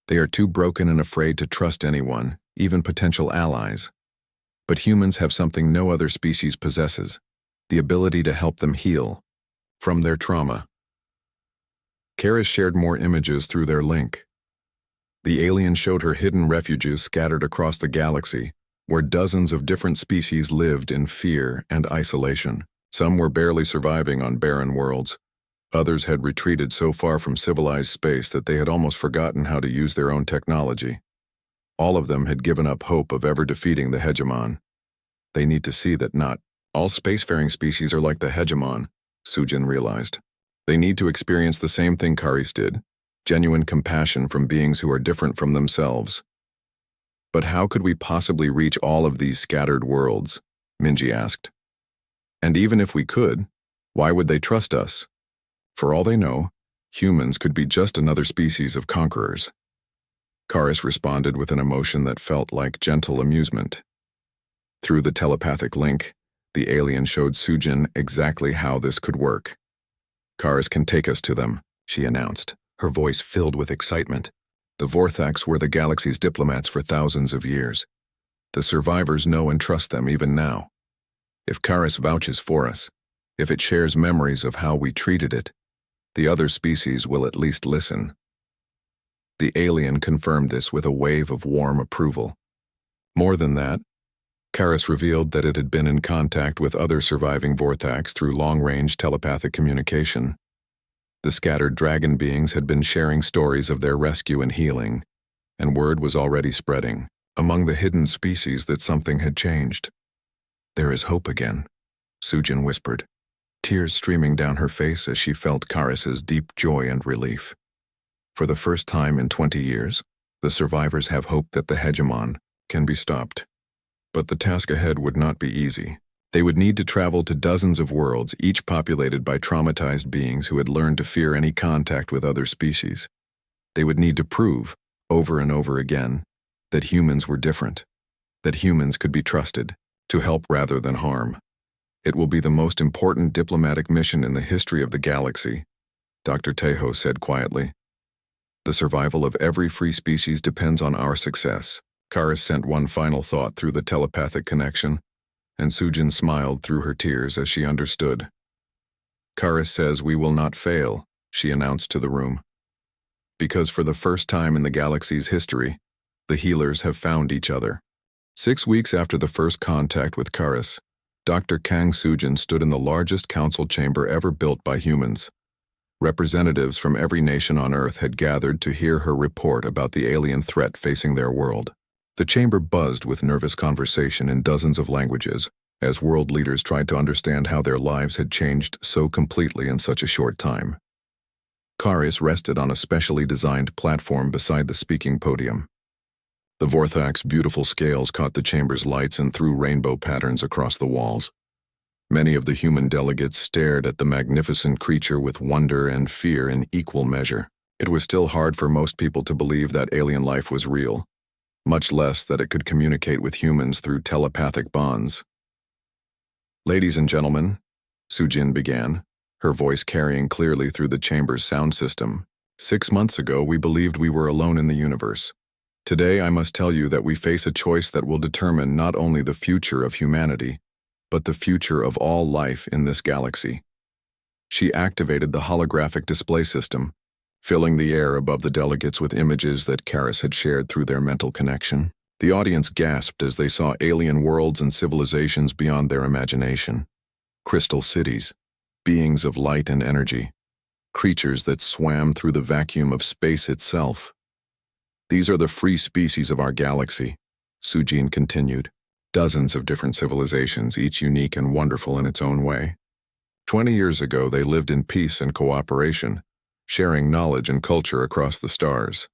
They are too broken and afraid to trust anyone, even potential allies. But humans have something no other species possesses, the ability to help them heal from their trauma." Karis shared more images through their link. The alien showed her hidden refuges scattered across the galaxy, where dozens of different species lived in fear and isolation. Some were barely surviving on barren worlds. Others had retreated so far from civilized space that they had almost forgotten how to use their own technology. All of them had given up hope of ever defeating the hegemon. They need to see that not all spacefaring species are like the hegemon, Sujin realized. They need to experience the same thing Karis did, genuine compassion from beings who are different from themselves. "But how could we possibly reach all of these scattered worlds?" Minji asked. "And even if we could, why would they trust us? For all they know, humans could be just another species of conquerors." Karis responded with an emotion that felt like gentle amusement. Through the telepathic link, the alien showed Sujin exactly how this could work. "Karis can take us to them," she announced, her voice filled with excitement. "The Vorthaks were the galaxy's diplomats for thousands of years. The survivors know and trust them even now. If Karis vouches for us, if it shares memories of how we treated it, the other species will at least listen." The alien confirmed this with a wave of warm approval. More than that, Karis revealed that it had been in contact with other surviving Vorthaks through long-range telepathic communication. The scattered dragon beings had been sharing stories of their rescue and healing, and word was already spreading among the hidden species that something had changed. "There is hope again," Sujin whispered, tears streaming down her face as she felt Karis's deep joy and relief. For the first time in 20 years, the survivors have hope that the hegemon can be stopped. But the task ahead would not be easy. They would need to travel to dozens of worlds, each populated by traumatized beings who had learned to fear any contact with other species. They would need to prove, over and over again, that humans were different, that humans could be trusted, to help rather than harm. "It will be the most important diplomatic mission in the history of the galaxy," Dr. Tejo said quietly. "The survival of every free species depends on our success." Karis sent one final thought through the telepathic connection, and Sujin smiled through her tears as she understood. "Karis says we will not fail," she announced to the room. Because for the first time in the galaxy's history, the healers have found each other. 6 weeks after the first contact with Karis, Dr. Kang Sujin stood in the largest council chamber ever built by humans. Representatives from every nation on Earth had gathered to hear her report about the alien threat facing their world. The chamber buzzed with nervous conversation in dozens of languages, as world leaders tried to understand how their lives had changed so completely in such a short time. Karis rested on a specially designed platform beside the speaking podium. The Vorthak's beautiful scales caught the chamber's lights and threw rainbow patterns across the walls. Many of the human delegates stared at the magnificent creature with wonder and fear in equal measure. It was still hard for most people to believe that alien life was real, much less that it could communicate with humans through telepathic bonds. "Ladies and gentlemen," Sujin began, her voice carrying clearly through the chamber's sound system. "6 months ago, we believed we were alone in the universe. Today, I must tell you that we face a choice that will determine not only the future of humanity, but the future of all life in this galaxy." She activated the holographic display system, filling the air above the delegates with images that Karis had shared through their mental connection. The audience gasped as they saw alien worlds and civilizations beyond their imagination. Crystal cities, beings of light and energy, creatures that swam through the vacuum of space itself. "These are the free species of our galaxy," Sujin continued. "Dozens of different civilizations, each unique and wonderful in its own way. 20 years ago, they lived in peace and cooperation, sharing knowledge and culture across the stars.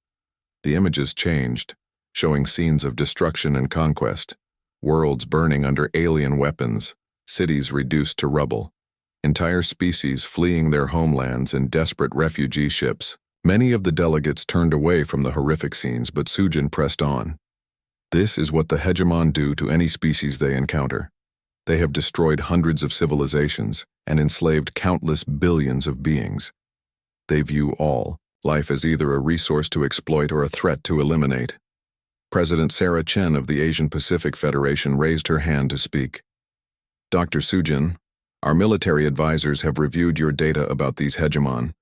The images changed, showing scenes of destruction and conquest, worlds burning under alien weapons, cities reduced to rubble, entire species fleeing their homelands in desperate refugee ships. Many of the delegates turned away from the horrific scenes, but Sujin pressed on. This is what the hegemon do to any species they encounter. They have destroyed hundreds of civilizations and enslaved countless billions of beings. They view all life as either a resource to exploit or a threat to eliminate." President Sarah Chen of the Asian Pacific Federation raised her hand to speak. "Dr. Sujin, our military advisors have reviewed your data about these hegemon.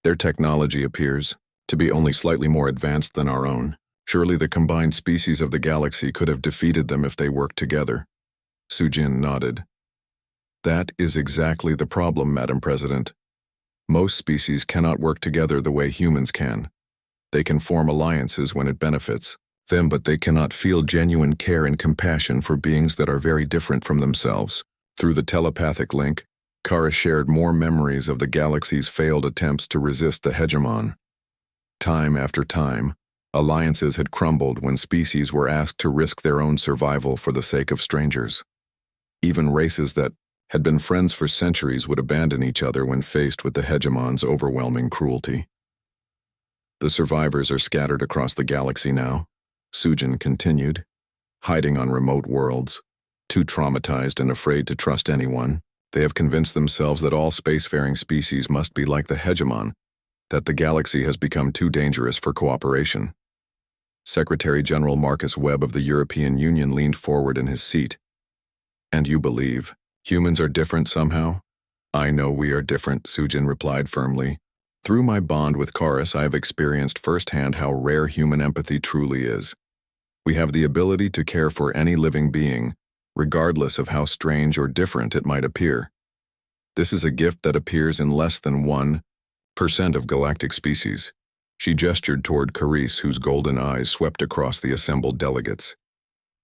Their technology appears to be only slightly more advanced than our own. Surely the combined species of the galaxy could have defeated them if they worked together." Sujin nodded. "That is exactly the problem, Madam President. Most species cannot work together the way humans can. They can form alliances when it benefits them, but they cannot feel genuine care and compassion for beings that are very different from themselves." Through the telepathic link, Karis shared more memories of the galaxy's failed attempts to resist the hegemon. Time after time, alliances had crumbled when species were asked to risk their own survival for the sake of strangers. Even races that had been friends for centuries would abandon each other when faced with the hegemon's overwhelming cruelty. "The survivors are scattered across the galaxy now," Sujin continued, "hiding on remote worlds, too traumatized and afraid to trust anyone. They have convinced themselves that all spacefaring species must be like the hegemon, that the galaxy has become too dangerous for cooperation." Secretary General Marcus Webb of the European Union leaned forward in his seat. "And you believe humans are different somehow?" "I know we are different," Sujin replied firmly. "Through my bond with Karis, I have experienced firsthand how rare human empathy truly is. We have the ability to care for any living being, regardless of how strange or different it might appear. This is a gift that appears in less than 1% of galactic species." She gestured toward Karis, whose golden eyes swept across the assembled delegates.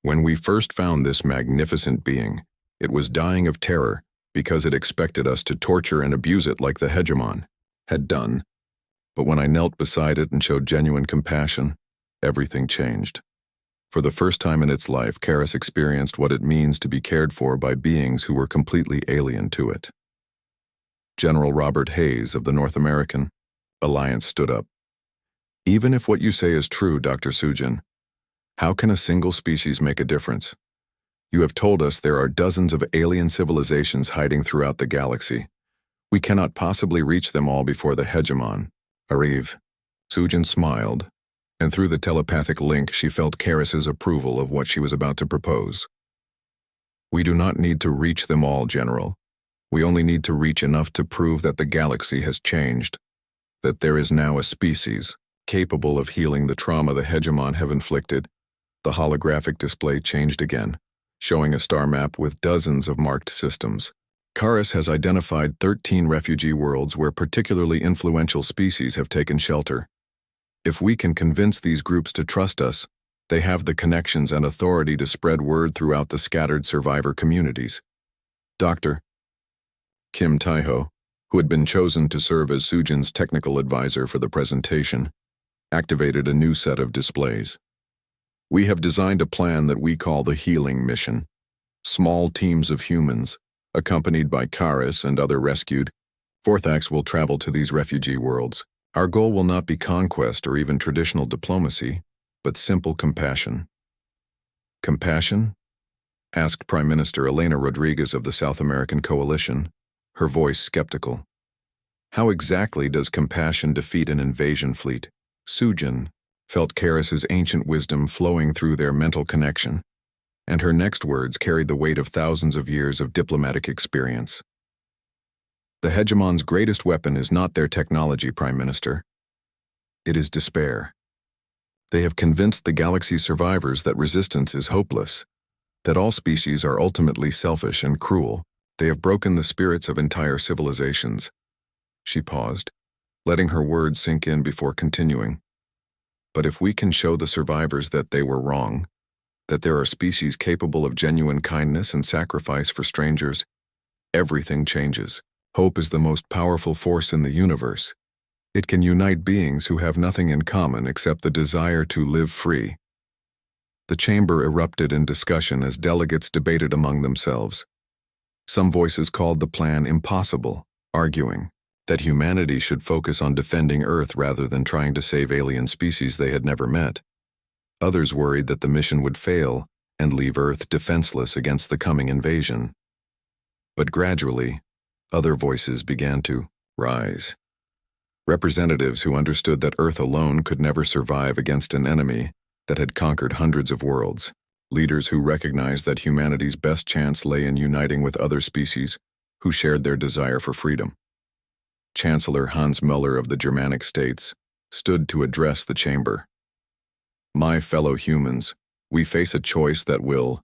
"When we first found this magnificent being, it was dying of terror because it expected us to torture and abuse it like the hegemon had done. But when I knelt beside it and showed genuine compassion, everything changed. For the first time in its life, Karis experienced what it means to be cared for by beings who were completely alien to it." General Robert Hayes of the North American Alliance stood up. "Even if what you say is true, Dr. Sujin, how can a single species make a difference? You have told us there are dozens of alien civilizations hiding throughout the galaxy. We cannot possibly reach them all before the hegemon. Arrive." Sujin smiled, and through the telepathic link she felt Karis's approval of what she was about to propose. "We do not need to reach them all, General. We only need to reach enough to prove that the galaxy has changed, that there is now a species capable of healing the trauma the hegemon have inflicted. The holographic display changed again, showing a star map with dozens of marked systems. Karis has identified 13 refugee worlds where particularly influential species have taken shelter. If we can convince these groups to trust us, they have the connections and authority to spread word throughout the scattered survivor communities. Dr. Kim Tae-ho, who had been chosen to serve as Sujin's technical advisor for the presentation, activated a new set of displays. We have designed a plan that we call the Healing Mission. Small teams of humans, accompanied by Karis and other rescued, Vorthax will travel to these refugee worlds. Our goal will not be conquest or even traditional diplomacy, but simple compassion. Compassion? Asked Prime Minister Elena Rodriguez of the South American Coalition, her voice skeptical. How exactly does compassion defeat an invasion fleet? Sujin felt Karis's ancient wisdom flowing through their mental connection, and her next words carried the weight of thousands of years of diplomatic experience. The hegemon's greatest weapon is not their technology, Prime Minister. It is despair. They have convinced the galaxy's survivors that resistance is hopeless, that all species are ultimately selfish and cruel. They have broken the spirits of entire civilizations. She paused, letting her words sink in before continuing. But if we can show the survivors that they were wrong, that there are species capable of genuine kindness and sacrifice for strangers, everything changes. Hope is the most powerful force in the universe. It can unite beings who have nothing in common except the desire to live free. The chamber erupted in discussion as delegates debated among themselves. Some voices called the plan impossible, arguing that humanity should focus on defending Earth rather than trying to save alien species they had never met. Others worried that the mission would fail and leave Earth defenseless against the coming invasion. But gradually, other voices began to rise. Representatives who understood that Earth alone could never survive against an enemy that had conquered hundreds of worlds. Leaders who recognized that humanity's best chance lay in uniting with other species who shared their desire for freedom. Chancellor Hans Müller of the Germanic states stood to address the chamber. My fellow humans, we face a choice that will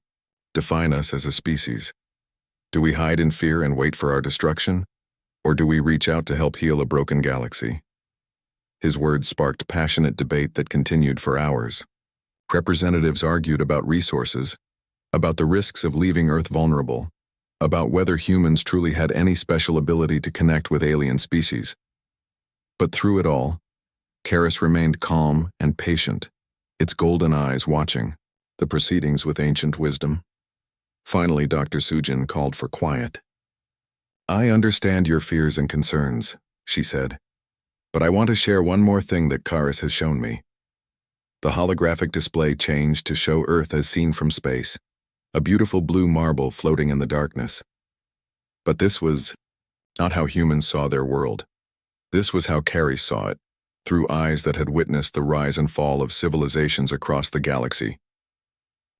define us as a species. Do we hide in fear and wait for our destruction, or do we reach out to help heal a broken galaxy? His words sparked passionate debate that continued for hours. Representatives argued about resources, about the risks of leaving Earth vulnerable, about whether humans truly had any special ability to connect with alien species. But through it all, Karis remained calm and patient, its golden eyes watching the proceedings with ancient wisdom. Finally, Dr. Sujin called for quiet. I understand your fears and concerns, she said, but I want to share one more thing that Karis has shown me. The holographic display changed to show Earth as seen from space, a beautiful blue marble floating in the darkness. But this was not how humans saw their world. This was how Karis saw it, through eyes that had witnessed the rise and fall of civilizations across the galaxy.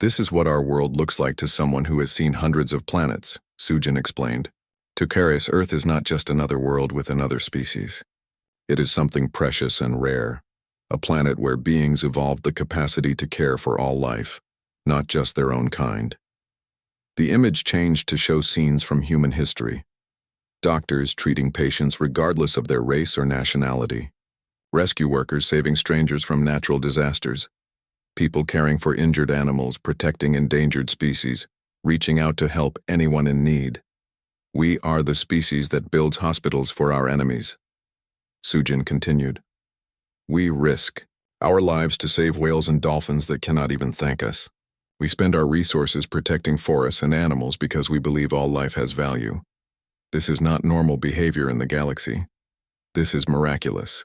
This is what our world looks like to someone who has seen hundreds of planets, Sujin explained. To Karis, Earth is not just another world with another species. It is something precious and rare, a planet where beings evolved the capacity to care for all life, not just their own kind. The image changed to show scenes from human history. Doctors treating patients regardless of their race or nationality. Rescue workers saving strangers from natural disasters. People caring for injured animals, protecting endangered species, reaching out to help anyone in need. We are the species that builds hospitals for our enemies. Sujin continued. We risk our lives to save whales and dolphins that cannot even thank us. We spend our resources protecting forests and animals because we believe all life has value. This is not normal behavior in the galaxy. This is miraculous.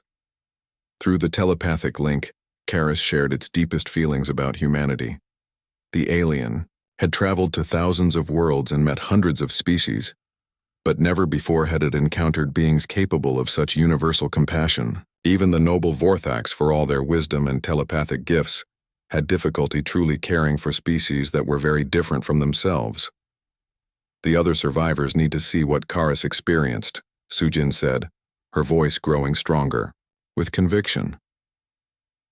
Through the telepathic link, Karis shared its deepest feelings about humanity. The alien had traveled to thousands of worlds and met hundreds of species, but never before had it encountered beings capable of such universal compassion. Even the noble Vorthax, for all their wisdom and telepathic gifts, had difficulty truly caring for species that were very different from themselves. The other survivors need to see what Karis experienced, Sujin said, her voice growing stronger, with conviction.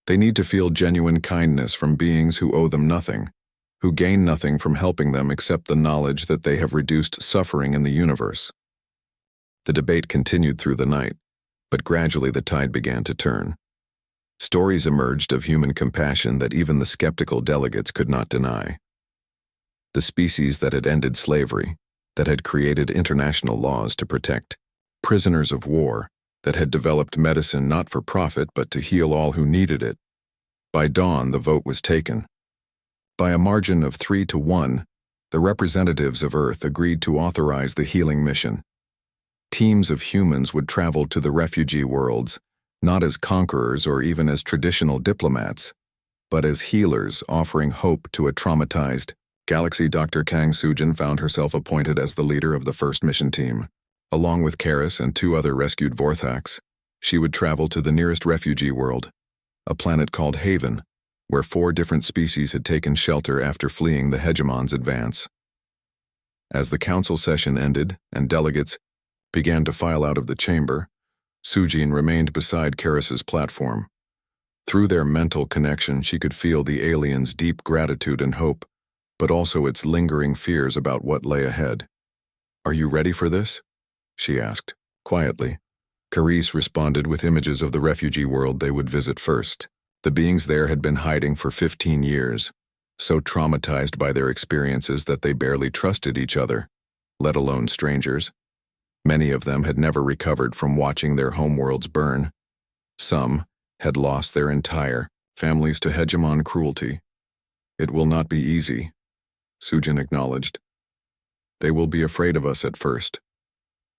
They need to feel genuine kindness from beings who owe them nothing, who gain nothing from helping them except the knowledge that they have reduced suffering in the universe. The debate continued through the night, but gradually the tide began to turn. Stories emerged of human compassion that even the skeptical delegates could not deny. The species that had ended slavery, that had created international laws to protect prisoners of war, that had developed medicine not for profit but to heal all who needed it. By dawn, the vote was taken. By a margin of 3-1, the representatives of Earth agreed to authorize the healing mission. Teams of humans would travel to the refugee worlds, not as conquerors or even as traditional diplomats, but as healers offering hope to a traumatized galaxy. Dr. Kang Sujin found herself appointed as the leader of the first mission team. Along with Karis and 2 other rescued Vorthax, she would travel to the nearest refugee world, a planet called Haven, where 4 different species had taken shelter after fleeing the hegemon's advance. As the council session ended and delegates began to file out of the chamber, Sujin remained beside Karis's platform. Through their mental connection, she could feel the alien's deep gratitude and hope, but also its lingering fears about what lay ahead. "Are you ready for this?" she asked, quietly. Karis responded with images of the refugee world they would visit first. The beings there had been hiding for 15 years, so traumatized by their experiences that they barely trusted each other, let alone strangers. Many of them had never recovered from watching their homeworlds burn. Some had lost their entire families to hegemon cruelty. "It will not be easy," Sujin acknowledged. "They will be afraid of us at first.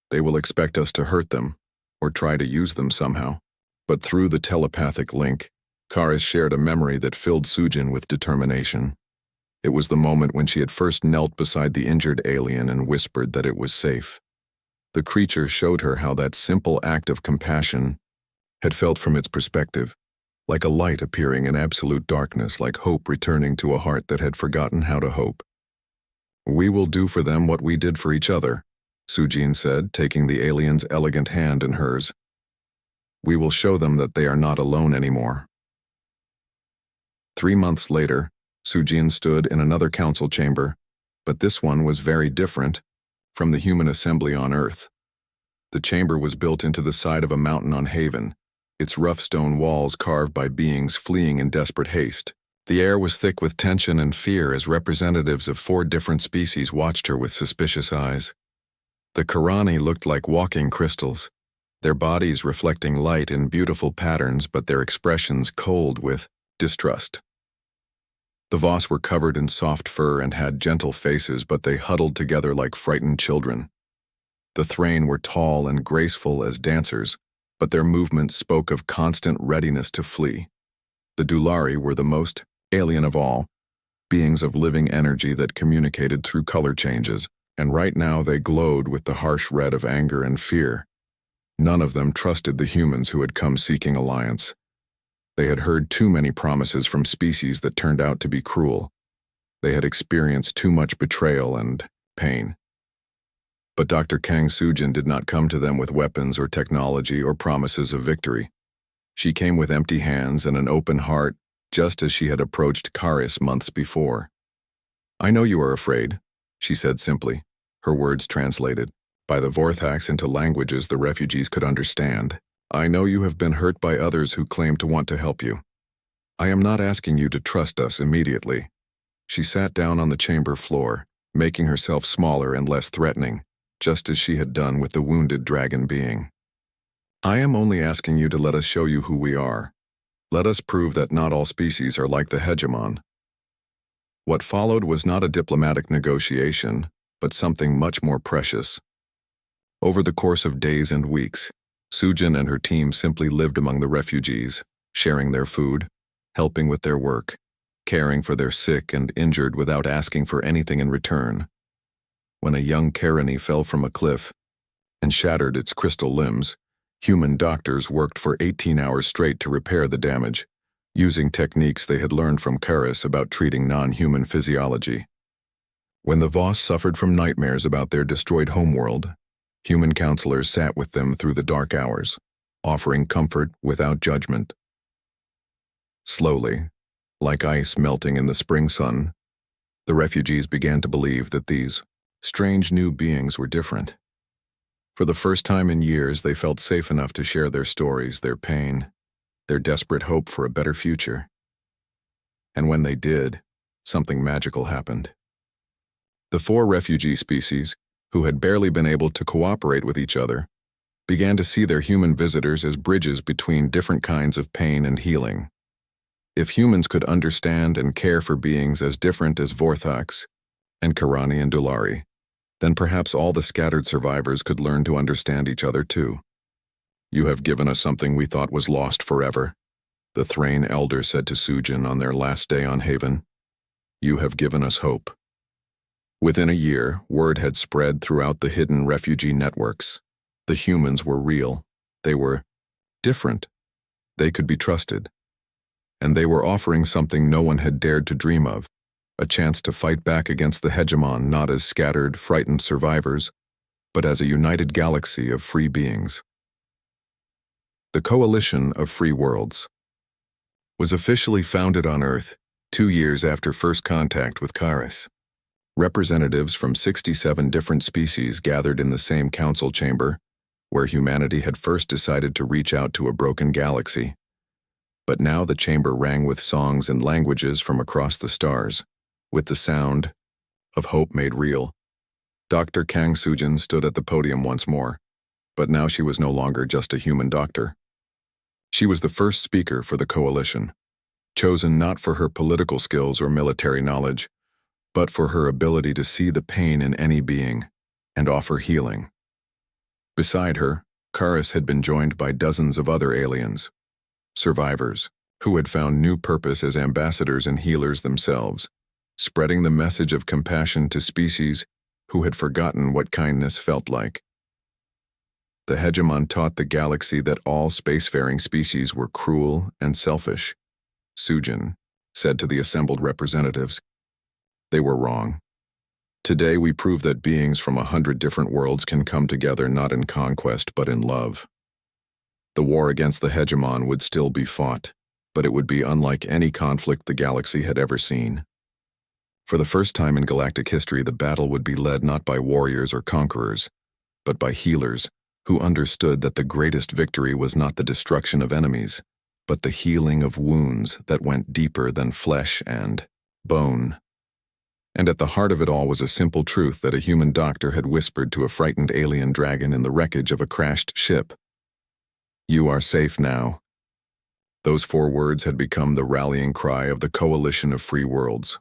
They will expect us to hurt them, or try to use them somehow." But through the telepathic link, Karis shared a memory that filled Sujin with determination. It was the moment when she had first knelt beside the injured alien and whispered that it was safe. The creature showed her how that simple act of compassion had felt from its perspective, like a light appearing in absolute darkness, like hope returning to a heart that had forgotten how to hope. "We will do for them what we did for each other," Sujin said, taking the alien's elegant hand in hers. "We will show them that they are not alone anymore." 3 months later, Sujin stood in another council chamber, but this one was very different from the human assembly on Earth. The chamber was built into the side of a mountain on Haven, its rough stone walls carved by beings fleeing in desperate haste. The air was thick with tension and fear as representatives of 4 different species watched her with suspicious eyes. The Karani looked like walking crystals, their bodies reflecting light in beautiful patterns but their expressions cold with distrust. The Voss were covered in soft fur and had gentle faces, but they huddled together like frightened children. The Thrain were tall and graceful as dancers, but their movements spoke of constant readiness to flee. The Dulari were the most alien of all, beings of living energy that communicated through color changes, and right now they glowed with the harsh red of anger and fear. None of them trusted the humans who had come seeking alliance. They had heard too many promises from species that turned out to be cruel. They had experienced too much betrayal and pain. But Dr. Kang Sujin did not come to them with weapons or technology or promises of victory. She came with empty hands and an open heart, just as she had approached Karis months before. "I know you are afraid," she said simply, her words translated by the Vorthax into languages the refugees could understand. "I know you have been hurt by others who claim to want to help you. I am not asking you to trust us immediately." She sat down on the chamber floor, making herself smaller and less threatening, just as she had done with the wounded dragon being. "I am only asking you to let us show you who we are. Let us prove that not all species are like the hegemon." What followed was not a diplomatic negotiation, but something much more precious. Over the course of days and weeks, Sujin and her team simply lived among the refugees, sharing their food, helping with their work, caring for their sick and injured without asking for anything in return. When a young Karani fell from a cliff and shattered its crystal limbs, human doctors worked for 18 hours straight to repair the damage, using techniques they had learned from Karis about treating non-human physiology. When the Voss suffered from nightmares about their destroyed homeworld, human counselors sat with them through the dark hours, offering comfort without judgment. Slowly, like ice melting in the spring sun, the refugees began to believe that these strange new beings were different. For the first time in years, they felt safe enough to share their stories, their pain, their desperate hope for a better future. And when they did, something magical happened. The 4 refugee species, who had barely been able to cooperate with each other, began to see their human visitors as bridges between different kinds of pain and healing. If humans could understand and care for beings as different as Vorthax and Karani and Dulari, then perhaps all the scattered survivors could learn to understand each other too. "You have given us something we thought was lost forever," the Thrain elder said to Sujin on their last day on Haven. "You have given us hope." Within a year, word had spread throughout the hidden refugee networks. The humans were real. They were different. They could be trusted. And they were offering something no one had dared to dream of, a chance to fight back against the hegemon not as scattered, frightened survivors, but as a united galaxy of free beings. The Coalition of Free Worlds was officially founded on Earth 2 years after first contact with Karis. Representatives from 67 different species gathered in the same council chamber, where humanity had first decided to reach out to a broken galaxy. But now the chamber rang with songs and languages from across the stars, with the sound of hope made real. Dr. Kang Sujin stood at the podium once more, but now she was no longer just a human doctor. She was the first speaker for the coalition, chosen not for her political skills or military knowledge, but for her ability to see the pain in any being and offer healing. Beside her, Karis had been joined by dozens of other aliens, survivors, who had found new purpose as ambassadors and healers themselves, spreading the message of compassion to species who had forgotten what kindness felt like. The hegemon taught the galaxy that all spacefaring species were cruel and selfish, Sujin said to the assembled representatives. They were wrong. Today we prove that beings from 100 different worlds can come together not in conquest but in love. The war against the hegemon would still be fought, but it would be unlike any conflict the galaxy had ever seen. For the first time in galactic history, the battle would be led not by warriors or conquerors, but by healers who understood that the greatest victory was not the destruction of enemies, but the healing of wounds that went deeper than flesh and bone. And at the heart of it all was a simple truth that a human doctor had whispered to a frightened alien dragon in the wreckage of a crashed ship. "You are safe now." Those 4 words had become the rallying cry of the Coalition of Free Worlds.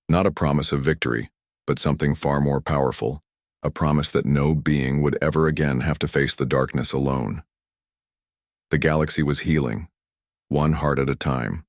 Not a promise of victory, but something far more powerful, a promise that no being would ever again have to face the darkness alone. The galaxy was healing, one heart at a time.